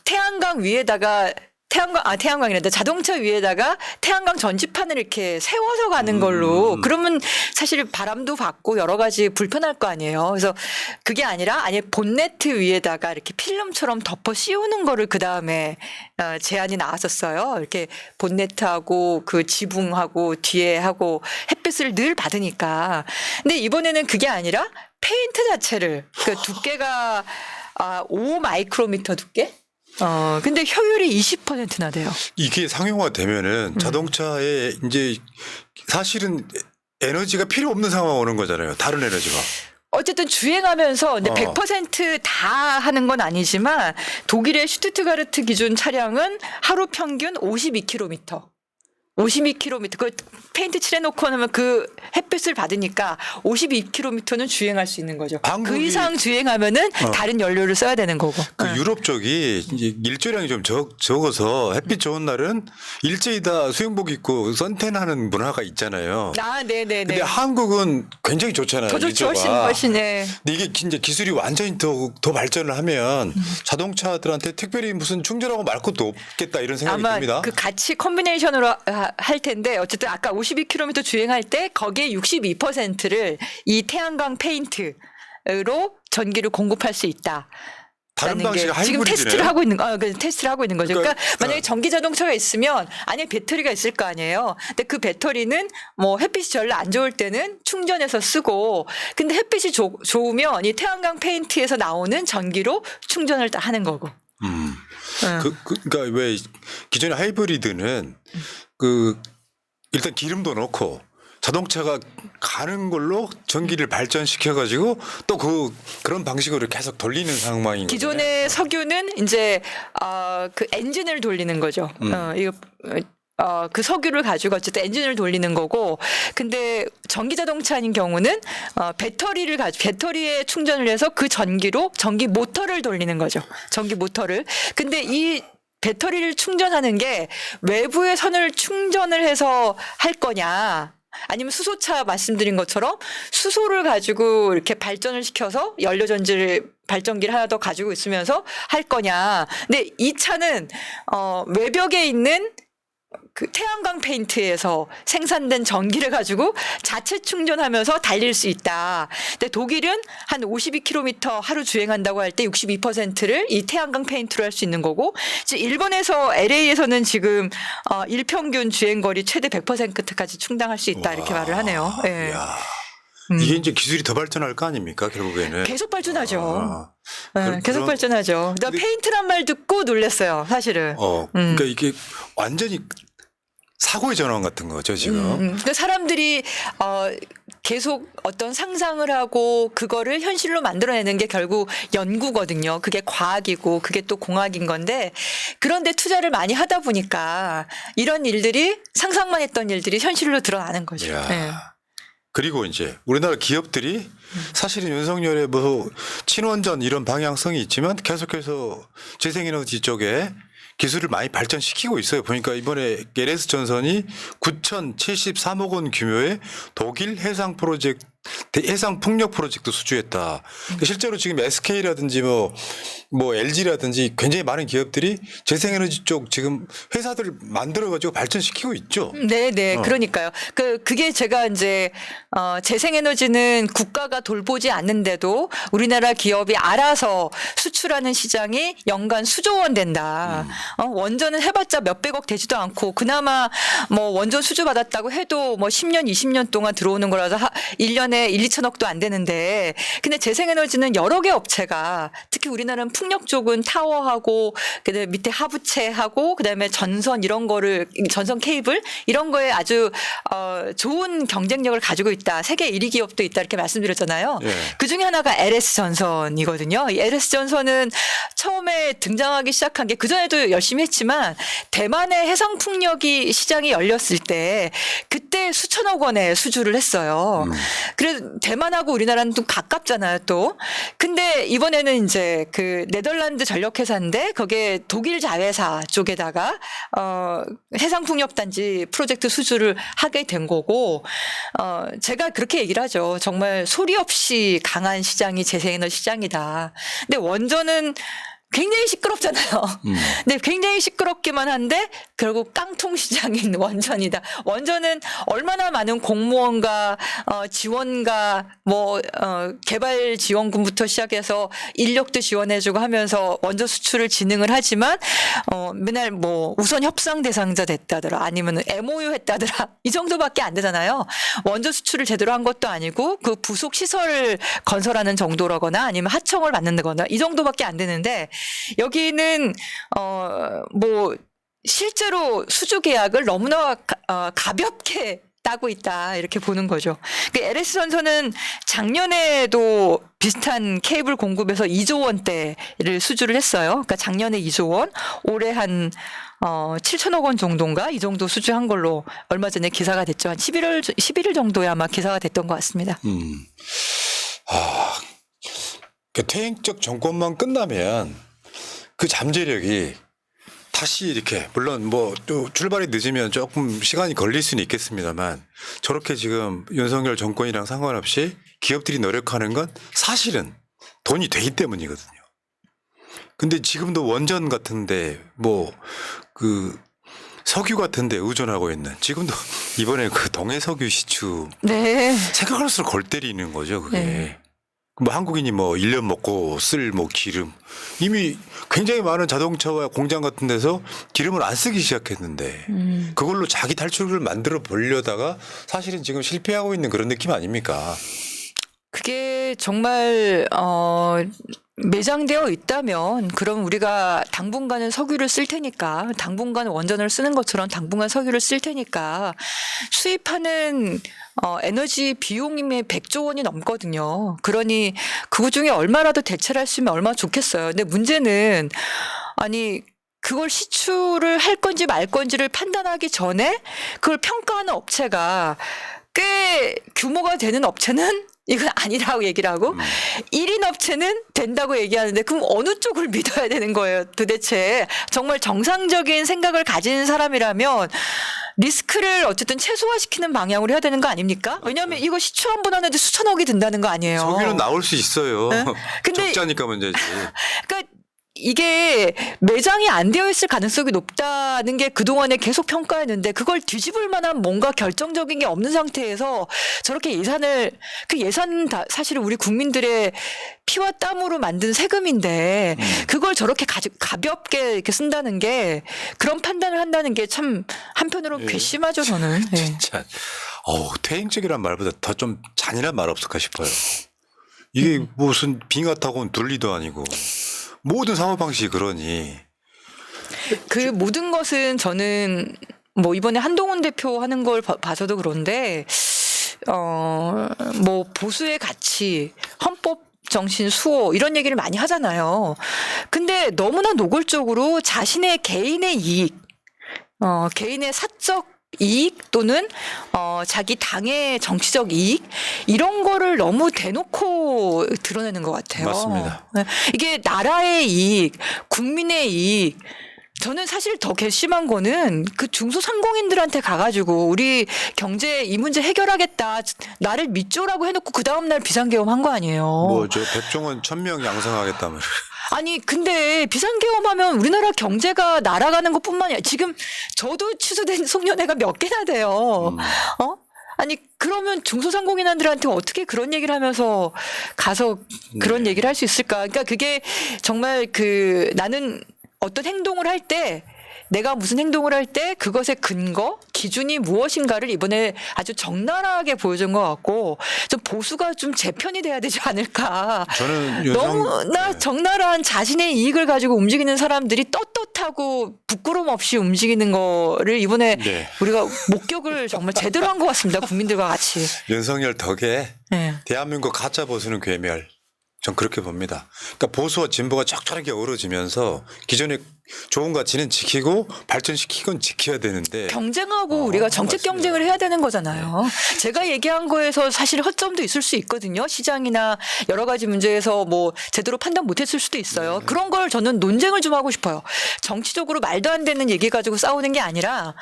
태양광 위에다가 태양광이란다. 자동차 위에다가 태양광 전지판을 이렇게 세워서 가는 걸로. 그러면 사실 바람도 받고 여러 가지 불편할 거 아니에요. 그래서 그게 아니라 아예 본네트 위에다가 이렇게 필름처럼 덮어 씌우는 거를 그 다음에 제안이 나왔었어요. 이렇게 본네트하고 그 지붕하고 뒤에 하고 햇빛을 늘 받으니까. 근데 이번에는 그게 아니라 페인트 자체를 그 두께가 5 마이크로미터 두께? 근데 효율이 20%나 돼요. 이게 상용화되면은 자동차에 이제 사실은 에너지가 필요 없는 상황 오는 거잖아요. 다른 에너지가. 어쨌든 주행하면서 근데 100%다 하는 건 아니지만 독일의 슈투트가르트 기준 차량은 하루 평균 52km. 52km. 그 페인트 칠해놓고 나면 그 햇빛을 받으니까 52km는 주행할 수 있는 거죠. 그 이상 주행하면은 다른 연료를 써야 되는 거고. 그 유럽 쪽이 이제 일조량이 좀 적어서 햇빛 좋은 날은 일제히 다 수영복 입고 선탠하는 문화가 있잖아요. 네네네. 근데 한국은 굉장히 좋잖아요. 더 좋죠. 일조가. 훨씬. 네. 근데 이게 이제 기술이 완전히 더 발전을 하면 자동차들한테 특별히 무슨 충전하고 말 것도 없겠다 이런 생각이 아마 듭니다. 그 같이 콤비네이션으로 할 텐데 어쨌든 아까 52km 주행할 때 거기에 62%를 이 태양광 페인트 전기를 공급할 수 있다. 다른 방식의 지금 하이브리드네요. 테스트를 하고 있는 테스트를 하고 있는 거죠. 그러니까 그러니까 만약에 전기 자동차가 있으면 안에 배터리가 있을 거 아니에요. 근데 그 배터리는 뭐 햇빛이 별로 안 좋을 때는 충전해서 쓰고, 근데 햇빛이 좋으면 이 태양광 페인트에서 나오는 전기로 충전을 하는 거고. 그러니까 왜 기존의 하이브리드는 일단 기름도 넣고 자동차가 가는 걸로 전기를 발전시켜 가지고 또 그런 방식으로 계속 돌리는 상황인 거예요. 기존의 석유는 이제 그 엔진을 돌리는 거죠. 그 석유를 가지고 어쨌든 엔진을 돌리는 거고, 근데 전기 자동차인 경우는 배터리에 충전을 해서 그 전기로 전기 모터를 돌리는 거죠. 전기 모터를. 근데 이 배터리를 충전하는 게 외부의 선을 충전을 해서 할 거냐, 아니면 수소차 말씀드린 것처럼 수소를 가지고 이렇게 발전을 시켜서 연료전지를 발전기를 하나 더 가지고 있으면서 할 거냐. 근데 이 차는 외벽에 있는 그 태양광 페인트에서 생산된 전기를 가지고 자체 충전하면서 달릴 수 있다. 근데 독일은 한 52km 하루 주행한다고 할 때 62%를 이 태양광 페인트로 할 수 있는 거고, 일본에서 LA에서는 지금 일평균 주행거리 최대 100%까지 충당할 수 있다, 이렇게 말을 하네요. 예. 이게 이제 기술이 더 발전할 거 아닙니까, 결국에는. 계속 발전하죠. 네, 계속 발전하죠. 나 페인트란 말 듣고 놀랐어요, 사실은. 그러니까 이게 완전히 사고의 전환 같은 거죠, 지금. 그러니까 사람들이 계속 어떤 상상을 하고 그거를 현실로 만들어내는 게 결국 연구거든요. 그게 과학이고 그게 또 공학인 건데, 그런데 투자를 많이 하다 보니까 이런 일들이, 상상만 했던 일들이 현실로 드러나는 거죠. 네. 그리고 이제 우리나라 기업들이 사실은 윤석열의 뭐 친원전 이런 방향성이 있지만 계속해서 재생에너지 쪽에 기술을 많이 발전시키고 있어요. 보니까 이번에 LS 전선이 9,073억 원 규모의 독일 해상 풍력 프로젝트 수주했다. 실제로 지금 SK라든지 뭐 LG라든지 굉장히 많은 기업들이 재생에너지 쪽 지금 회사들을 만들어 가지고 발전시키고 있죠. 네. 그러니까요. 그게 제가 이제 재생에너지는 국가가 돌보지 않는데도 우리나라 기업이 알아서 수출하는 시장이 연간 수조 원 된다. 원전은 해봤자 몇백억 되지도 않고, 그나마 뭐 원전 수주 받았다고 해도 뭐 10년, 20년 동안 들어오는 거라서 1년에 1, 2천억도 안 되는데, 근데 재생에너지는 여러 개 업체가, 특히 우리나라는 풍력 쪽은 타워하고 그다음에 밑에 하부체하고 그다음에 전선 이런 거를, 전선 케이블 이런 거에 아주 좋은 경쟁력을 가지고 있다. 세계 1위 기업도 있다, 이렇게 말씀드렸잖아요. 예. 그중에 하나가 LS 전선이거든요. 이 LS 전선은 처음에 등장하기 시작한 게, 그전에도 열심히 했지만 대만의 해상 풍력이 시장이 열렸을 때 그때 수천억 원의 수주를 했어요. 그래서 대만하고 우리나라는 좀 가깝잖아요, 또. 근데 이번에는 이제 그 네덜란드 전력회사인데 거기에 독일 자회사 쪽에다가 해상 풍력 단지 프로젝트 수주를 하게 된 거고, 제가 그렇게 얘기를 하죠. 정말 소리 없이 강한 시장이 재생에너지 시장이다. 근데 원전은 굉장히 시끄럽잖아요. 근데 굉장히 시끄럽기만 한데 결국 깡통 시장인 원전이다. 원전은 얼마나 많은 공무원과 지원과 개발 지원금부터 시작해서 인력도 지원해주고 하면서 원전 수출을 진행을 하지만 맨날 뭐 우선 협상 대상자 됐다더라, 아니면 MOU 했다더라, 이 정도밖에 안 되잖아요. 원전 수출을 제대로 한 것도 아니고 그 부속 시설을 건설하는 정도라거나 아니면 하청을 받는다거나 이 정도밖에 안 되는데, 여기는 실제로 수주 계약을 너무나 가볍게 따고 있다, 이렇게 보는 거죠. LS 전선은 작년에도 비슷한 케이블 공급에서 2조 원대를 수주를 했어요. 그러니까 작년에 2조 원, 올해 한 7천억 원 정도인가, 이 정도 수주한 걸로 얼마 전에 기사가 됐죠. 한 11일 정도에 아마 기사가 됐던 것 같습니다. 퇴행적 정권만 끝나면 그 잠재력이 다시 이렇게, 물론 또 출발이 늦으면 조금 시간이 걸릴 수는 있겠습니다만, 저렇게 지금 윤석열 정권이랑 상관없이 기업들이 노력하는 건 사실은 돈이 되기 때문이거든요. 근데 지금도 원전 같은데 석유 같은데 의존하고 있는, 지금도 이번에 그 동해석유 시추 네. 생각할수록 골 때리는 거죠, 그게. 네. 뭐 한국인이 뭐 1년 먹고 쓸 뭐 기름 이미 굉장히 많은 자동차와 공장 같은 데서 기름을 안 쓰기 시작했는데 그걸로 자기 탈출구를 만들어 보려다가 사실은 지금 실패하고 있는 그런 느낌 아닙니까? 그게 정말 매장되어 있다면 그럼 우리가 당분간은 석유를 쓸 테니까 당분간 원전을 쓰는 것처럼 당분간 석유를 쓸 테니까 수입하는 에너지 비용이 100조 원이 넘거든요. 그러니 그 중에 얼마라도 대체를 할 수 있으면 얼마나 좋겠어요. 근데 문제는 아니 그걸 시추를 할 건지 말 건지를 판단하기 전에 그걸 평가하는 업체가 꽤 규모가 되는 업체는 이건 아니라고 얘기를 하고 1인 업체는 된다고 얘기하는데 그럼 어느 쪽을 믿어야 되는 거예요 도대체. 정말 정상적인 생각을 가진 사람이라면 리스크를 어쨌든 최소화시키는 방향으로 해야 되는 거 아닙니까? 왜냐하면 이거 시추 한 번 하는데 수천억이 든다는 거 아니에요. 석유는 나올 수 있어요. 네? 근데 적자니까 문제지. 그러니까 이게 매장이 안 되어 있을 가능성이 높다는 게 그동안에 계속 평가했는데 그걸 뒤집을 만한 뭔가 결정적인 게 없는 상태에서 저렇게 예산을 그 예산 다 사실은 우리 국민들의 피와 땀으로 만든 세금인데 그걸 저렇게 가볍게 이렇게 쓴다는 게 그런 판단을 한다는 게 참 한편으로 괘씸하죠 저는. 예. 진짜 퇴행적이란 말보다 더 좀 잔인한 말 없을까 싶어요. 이게 무슨 빙하 타고 온 둘리도 아니고 모든 사고 방식이 그러니. 그 모든 것은 저는 뭐 이번에 한동훈 대표 하는 걸 봐서도 그런데 뭐 보수의 가치, 헌법 정신 수호 이런 얘기를 많이 하잖아요. 근데 너무나 노골적으로 자신의 개인의 이익, 개인의 사적 이익 또는 자기 당의 정치적 이익 이런 거를 너무 대놓고 드러내는 것 같아요. 맞습니다. 이게 나라의 이익, 국민의 이익. 저는 사실 더 괘씸한 거는 그 중소상공인들한테 가가지고 우리 경제 이 문제 해결하겠다 나를 믿죠라고 해놓고 그 다음날 비상계엄 한 거 아니에요. 뭐 저 백종원 1000명 양성하겠다면. 아니 근데 비상계엄하면 우리나라 경제가 날아가는 것뿐만이 아니라 지금 저도 취소된 송년회가 몇 개나 돼요. 아니 그러면 중소상공인들한테 어떻게 그런 얘기를 하면서 가서 그런 얘기를 할 수 있을까? 그러니까 그게 정말 그 나는 어떤 행동을 할 때 내가 무슨 행동을 할 때 그것의 근거, 기준이 무엇인가를 이번에 아주 적나라하게 보여준 것 같고 좀 보수가 좀 제 편이 돼야 되지 않을까. 저는 너무나 적나라한 자신의 이익을 가지고 움직이는 사람들이 떳떳하고 부끄럼 없이 움직이는 거를 이번에 우리가 목격을 정말 제대로 한 것 같습니다. 국민들과 같이. 윤석열 덕에 네. 대한민국 가짜 보수는 괴멸. 전 그렇게 봅니다. 그러니까 보수와 진보가 적절하게 어우러지면서 기존의 좋은 가치는 지키고 발전시키건 지켜야 되는데 경쟁하고 우리가 정책 맞습니다. 경쟁을 해야 되는 거잖아요. 제가 얘기한 거에서 사실 허점도 있을 수 있거든요. 시장이나 여러 가지 문제에서 뭐 제대로 판단 못했을 수도 있어요. 그런 걸 저는 논쟁을 좀 하고 싶어요. 정치적으로 말도 안 되는 얘기 가지고 싸우는 게 아니라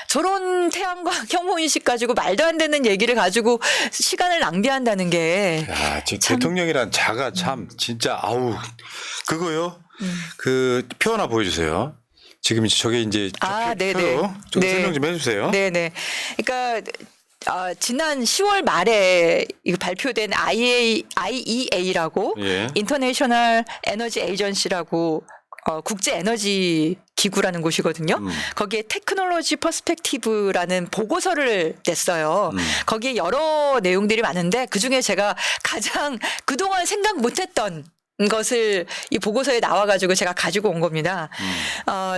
저런 태양광 혐오인식 가지고 말도 안 되는 얘기를 가지고 시간을 낭비한다는 게 야, 지금 대통령이란 자가 참 진짜 아우 그거요. 그 표 하나 보여주세요. 지금 저게 이제 네네. 좀 설명 좀 해주세요. 네네. 그러니까 지난 10월 말에 이거 발표된 IEA라고 인터내셔널 에너지 에이전시라고 국제 에너지 기구라는 곳이거든요. 거기에 테크놀로지 퍼스펙티브라는 보고서를 냈어요. 거기에 여러 내용들이 많은데 그중에 제가 가장 그동안 생각 못했던 것을 이 보고서에 나와가지고 제가 가지고 온 겁니다.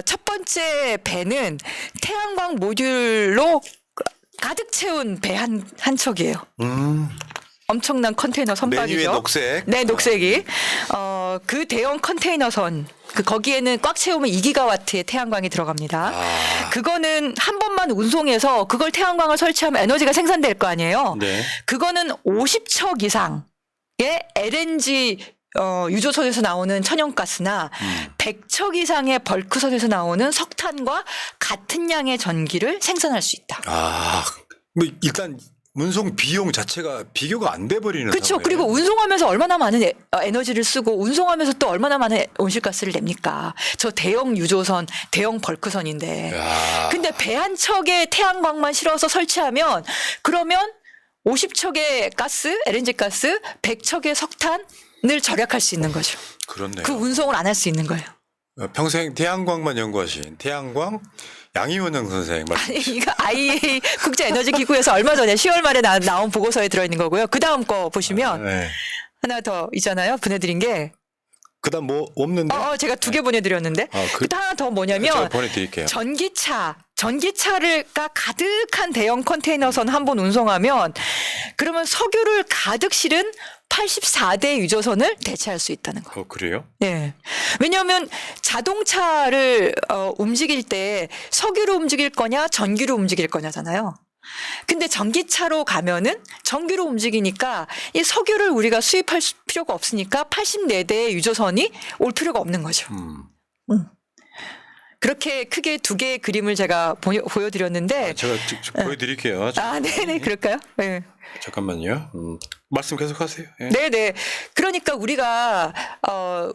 첫 번째 배는 태양광 모듈로 가득 채운 배 한 척이에요. 엄청난 컨테이너 선박이죠. 맨 위에 녹색. 네, 녹색이. 그 대형 컨테이너선 거기에는 꽉 채우면 2기가와트의 태양광이 들어갑니다. 그거는 한 번만 운송해서 그걸 태양광을 설치하면 에너지가 생산될 거 아니에요. 네. 그거는 50척 이상의 LNG 유조선에서 나오는 천연가스나 100척 이상의 벌크선에서 나오는 석탄과 같은 양의 전기를 생산할 수 있다. 뭐 일단 운송 비용 자체가 비교가 안 돼 버리는 그렇죠. 상황이에요. 그리고 운송하면서 얼마나 많은 에너지를 쓰고 운송하면서 또 얼마나 많은 온실가스를 냅니까? 저 대형 유조선, 대형 벌크선인데. 근데 배 한 척에 태양광만 실어서 설치하면 그러면 50척의 가스, LNG 가스, 100척의 석탄을 절약할 수 있는 거죠. 그렇네요. 그 운송을 안 할 수 있는 거예요. 평생 태양광만 연구하신 태양광 양희원영 선생 말씀. 아니, 이거 IEA 국제에너지기구에서 얼마 전에 10월 말에 나온 보고서에 들어있는 거고요. 그 다음 거 보시면 네. 하나 더 있잖아요. 보내드린 게. 그다음 뭐 없는데? 제가 2개 보내드렸는데. 그 하나 더 제가 뭐냐면 보내드릴게요. 전기차가 가득한 대형 컨테이너선 한 번 운송하면 그러면 석유를 가득 실은 84대 유조선을 대체할 수 있다는 거예요. 그래요? 네. 왜냐하면 자동차를 움직일 때 석유로 움직일 거냐 전기로 움직일 거냐잖아요. 근데 전기차로 가면은 전기로 움직이니까 이 석유를 우리가 수입할 필요가 없으니까 84대의 유조선이 올 필요가 없는 거죠. 그렇게 크게 2개의 그림을 제가 보여드렸는데. 제가 직접 보여드릴게요. 네네, 그럴까요? 네. 잠깐만요. 말씀 계속하세요. 예. 네네. 그러니까 우리가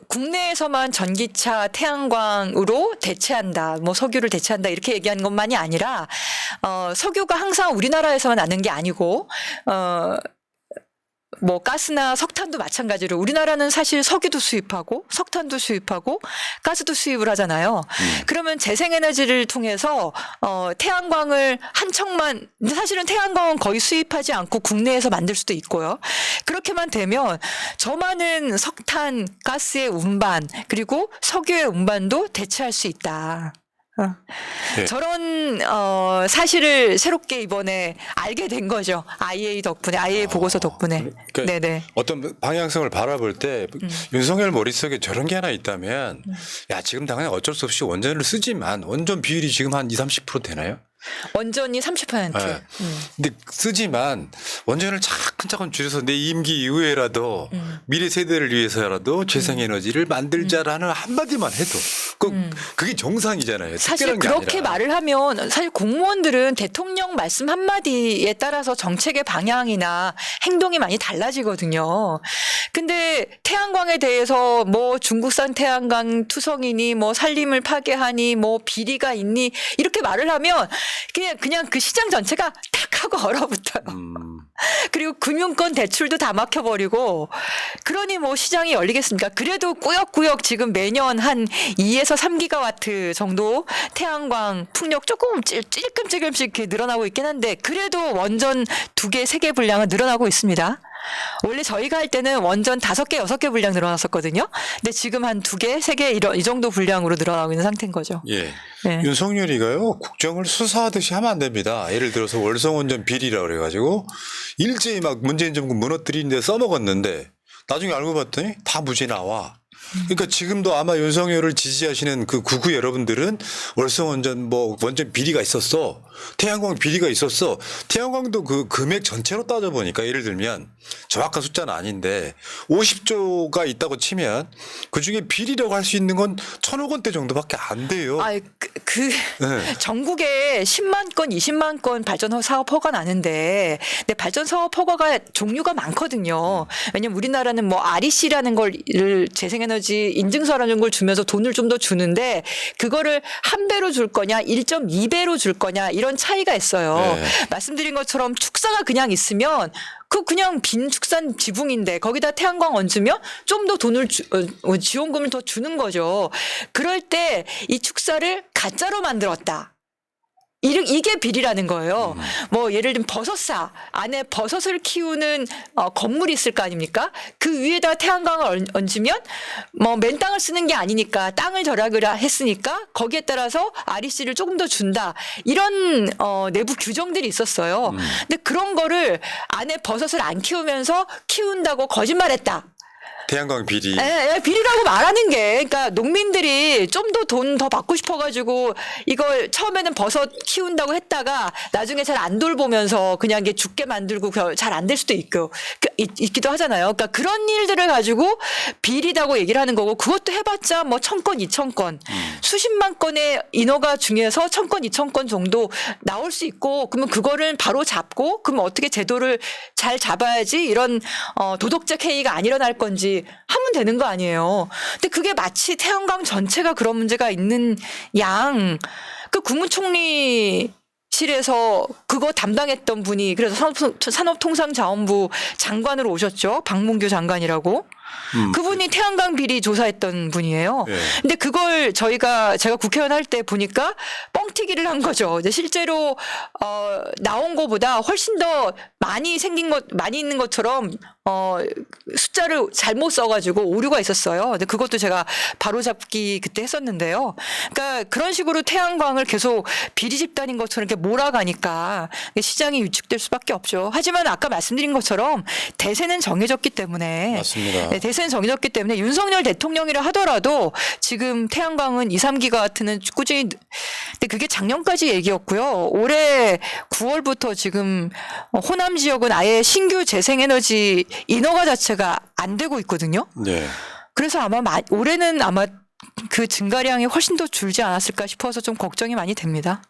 국내에서만 전기차, 태양광으로 대체한다, 뭐 석유를 대체한다 이렇게 얘기하는 것만이 아니라 석유가 항상 우리나라에서만 나는 게 아니고 뭐 가스나 석탄도 마찬가지로 우리나라는 사실 석유도 수입하고 석탄도 수입하고 가스도 수입을 하잖아요. 그러면 재생에너지를 통해서 태양광을 한 척만, 사실은 태양광은 거의 수입하지 않고 국내에서 만들 수도 있고요. 그렇게만 되면 저 많은 석탄, 가스의 운반 그리고 석유의 운반도 대체할 수 있다. 네. 저런 사실을 새롭게 이번에 알게 된 거죠. IEA 덕분에, IEA 보고서 덕분에. 그러니까 네네. 어떤 방향성을 바라볼 때 윤석열 머릿속에 저런 게 하나 있다면 야 지금 당연히 어쩔 수 없이 원전을 쓰지만 원전 비율이 지금 한 20-30% 되나요? 원전이 30%. 네. 근데 쓰지만 원전을 차근차근 줄여서 내 임기 이후에라도 미래 세대를 위해서라도 재생에너지를 만들자라는 한마디만 해도 그게 정상이잖아요. 사실 특별한 게 그렇게 아니라. 말을 하면 사실 공무원들은 대통령 말씀 한마디에 따라서 정책의 방향이나 행동이 많이 달라지거든요. 근데 태양광에 대해서 뭐 중국산 태양광 투성이니 뭐 산림을 파괴하니 뭐 비리가 있니 이렇게 말을 하면 그냥 그 시장 전체가 탁 하고 얼어붙어요. 그리고 금융권 대출도 다 막혀버리고 그러니 뭐 시장이 열리겠습니까? 그래도 꾸역꾸역 지금 매년 한 2에서 3기가와트 정도 태양광 풍력 조금 찔끔찔끔씩 이렇게 늘어나고 있긴 한데 그래도 원전 2개, 3개 분량은 늘어나고 있습니다. 원래 저희가 할 때는 원전 5개, 6개 분량 늘어났었거든요. 근데 지금 한 2개, 3개 이 정도 분량으로 늘어나고 있는 상태인 거죠. 예. 네. 윤석열이가요 국정을 수사하듯이 하면 안 됩니다. 예를 들어서 월성원전 비리라 그래가지고 일제히 막 문재인 정부 무너뜨리는데 써먹었는데 나중에 알고 봤더니 다 무죄 나와. 그러니까 지금도 아마 윤석열을 지지하시는 그 구구 여러분들은 월성원전 뭐 원전 비리가 있었어. 태양광 비리가 있었어. 태양광도 그 금액 전체로 따져보니까 예를 들면 정확한 숫자는 아닌데 50조가 있다고 치면 그중에 비리라고 할 수 있는 건 1,000억 원대 정도밖에 안 돼요. 네. 전국에 10만 건, 20만 건 발전 사업 허가 나는데 근데 발전 사업 허가가 종류가 많거든요. 왜냐면 우리나라는 뭐 REC라는 걸 재생에너지 인증서라는 걸 주면서 돈을 좀 더 주는데 그거를 한 배로 줄 거냐 1.2배로 줄 거냐 이런 차이가 있어요. 네. 말씀드린 것처럼 축사가 그냥 있으면 그냥 빈 축산 지붕인데 거기다 태양광 얹으면 좀 더 돈을 지원금을 더 주는 거죠. 그럴 때 이 축사를 가짜로 만들었다. 이게 비리라는 거예요. 뭐 예를 들면 버섯사 안에 버섯을 키우는 건물이 있을 거 아닙니까? 그 위에다 태양광을 얹으면 뭐 맨 땅을 쓰는 게 아니니까 땅을 절약을 했으니까 거기에 따라서 REC를 조금 더 준다. 이런 내부 규정들이 있었어요. 근데 그런 거를 안에 버섯을 안 키우면서 키운다고 거짓말했다. 태양광 비리. 네, 비리라고 말하는 게, 그러니까 농민들이 좀 더 돈 더 받고 싶어가지고 이걸 처음에는 버섯 키운다고 했다가 나중에 잘 안 돌보면서 그냥 이게 죽게 만들고 잘 안 될 수도 있기도 하잖아요. 그러니까 그런 일들을 가지고 비리라고 얘기를 하는 거고 그것도 해봤자 뭐 1,000건, 2,000건, 수십만 건의 인허가 중에서 1,000건, 2,000건 정도 나올 수 있고 그러면 그거를 바로 잡고 그러면 어떻게 제도를 잘 잡아야지 이런 도덕적 해이가 안 일어날 건지 하면 되는 거 아니에요. 근데 그게 마치 태양광 전체가 그런 문제가 있는 그 국무총리 27에서 그거 담당했던 분이 그래서 산업통상자원부 장관으로 오셨죠. 박문규 장관이라고. 그분이 태양광 비리 조사했던 분이에요. 네. 근데 그걸 제가 국회의원 할 때 보니까 뻥튀기를 한 거죠. 이제 실제로 나온 거보다 훨씬 더 많이 있는 것처럼 숫자를 잘못 써가지고 오류가 있었어요. 근데 그것도 제가 바로잡기 그때 했었는데요. 그러니까 그런 식으로 태양광을 계속 비리 집단인 것처럼 이렇게 몰아가니까 시장이 위축될 수밖에 없죠. 하지만 아까 말씀드린 것처럼 대세는 정해졌기 때문에 맞습니다. 네, 대세는 정해졌기 때문에 윤석열 대통령이라 하더라도 지금 태양광은 2, 3기가와트는 꾸준히 근데 그게 작년까지 얘기였고요. 올해 9월부터 지금 호남 지역은 아예 신규 재생에너지 인허가 자체가 안 되고 있거든요. 네. 그래서 아마 올해는 아마 그 증가량이 훨씬 더 줄지 않았을까 싶어서 좀 걱정이 많이 됩니다.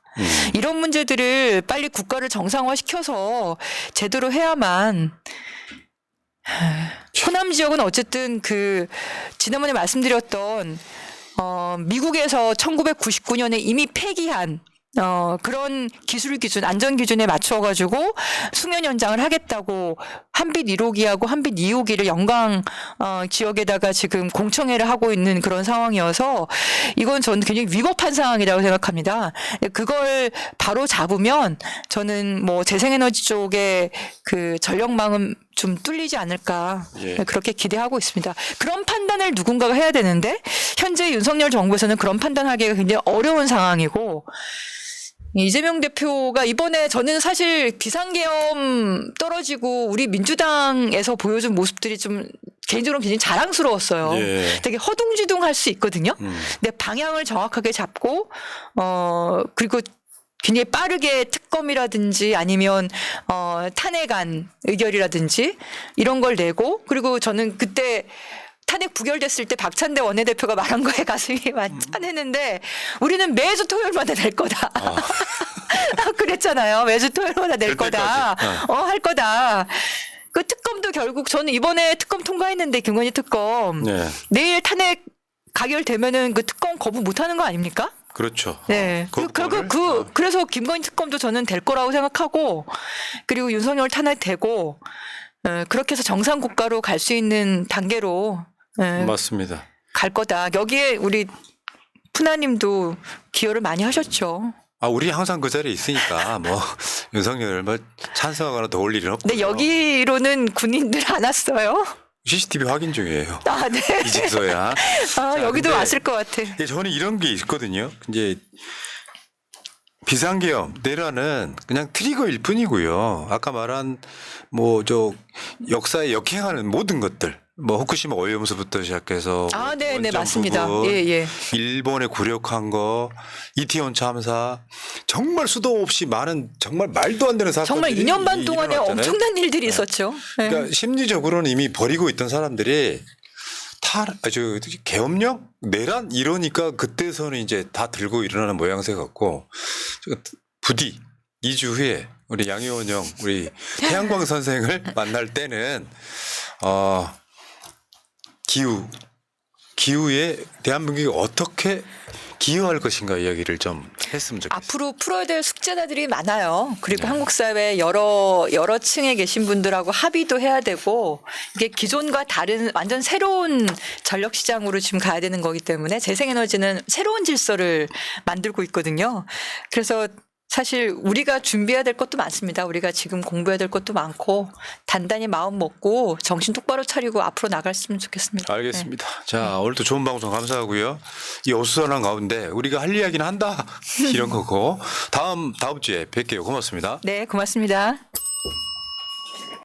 이런 문제들을 빨리 국가를 정상화시켜서 제대로 해야만 호남 지역은 어쨌든 그 지난번에 말씀드렸던 미국에서 1999년에 이미 폐기한 그런 기준, 안전 기준에 맞춰가지고 숙련 연장을 하겠다고 한빛 1호기하고 한빛 2호기를 영광 지역에다가 지금 공청회를 하고 있는 그런 상황이어서 이건 저는 굉장히 위법한 상황이라고 생각합니다. 그걸 바로 잡으면 저는 뭐 재생에너지 쪽에 그 전력망은 좀 뚫리지 않을까 예. 그렇게 기대하고 있습니다. 그런 판단을 누군가가 해야 되는데 현재 윤석열 정부에서는 그런 판단하기가 굉장히 어려운 상황이고 이재명 대표가 이번에 저는 사실 비상계엄 떨어지고 우리 민주당에서 보여준 모습들이 좀 개인적으로 굉장히 자랑스러웠어요. 예. 되게 허둥지둥할 수 있거든요. 근데 방향을 정확하게 잡고 그리고 굉장히 빠르게 특검이라든지 아니면 탄핵안 의결이라든지 이런 걸 내고 그리고 저는 그때 탄핵 부결됐을 때 박찬대 원내대표가 말한 거에 가슴이 짠했는데 우리는 매주 토요일마다 낼 거다. 그랬잖아요. 매주 토요일마다 낼 거다. 할 거다. 그 특검도 결국 저는 이번에 특검 통과했는데 김건희 특검 네. 내일 탄핵 가결되면은 그 특검 거부 못하는 거 아닙니까? 그렇죠. 네. 결국 그래서 김건희 특검도 저는 될 거라고 생각하고 그리고 윤석열 탄핵되고 그렇게 해서 정상 국가로 갈 수 있는 단계로 맞습니다. 갈 거다. 여기에 우리 푸나님도 기여를 많이 하셨죠. 우리 항상 그 자리에 있으니까 뭐 윤석열 뭐 찬성하거나 도울 일은 없고. 근데 여기로는 군인들 안 왔어요. CCTV 확인 중이에요. 네. 이제서야. 여기도 근데 왔을 것 같아. 저는 이런 게 있거든요. 이제 비상계엄 내란은 그냥 트리거일 뿐이고요. 아까 말한 뭐 저 역사에 역행하는 모든 것들. 뭐 후쿠시마 오염수부터 시작해서 네, 원전 맞습니다. 부분, 예. 일본에 굴욕한 거, 이태원 참사, 정말 수도 없이 많은 정말 말도 안 되는 사건들이 정말 2년 반 동안에 일어났잖아요. 엄청난 일들이 있었죠. 네. 그러니까 심리적으로는 이미 버리고 있던 사람들이 계엄령, 내란 이러니까 그때서는 이제 다 들고 일어나는 모양새 같고 부디 2주 후에 우리 양효원 형, 우리 태양광 선생을 만날 때는 기후에 대한민국이 어떻게 기여할 것인가 이야기를 좀 했으면 좋겠어요. 앞으로 풀어야 될 숙제자들이 많아요. 그리고 한국 사회 여러 층에 계신 분들하고 합의도 해야 되고 이게 기존과 다른 완전 새로운 전력 시장으로 지금 가야 되는 거기 때문에 재생에너지는 새로운 질서를 만들고 있거든요. 그래서 사실 우리가 준비해야 될 것도 많습니다. 우리가 지금 공부해야 될 것도 많고 단단히 마음 먹고 정신 똑바로 차리고 앞으로 나갔으면 좋겠습니다. 알겠습니다. 자, 오늘도 좋은 방송 감사하고요. 이 어수선한 가운데 우리가 할 이야기는 한다 이런 거고 다음 주에 뵐게요. 고맙습니다. 네, 고맙습니다.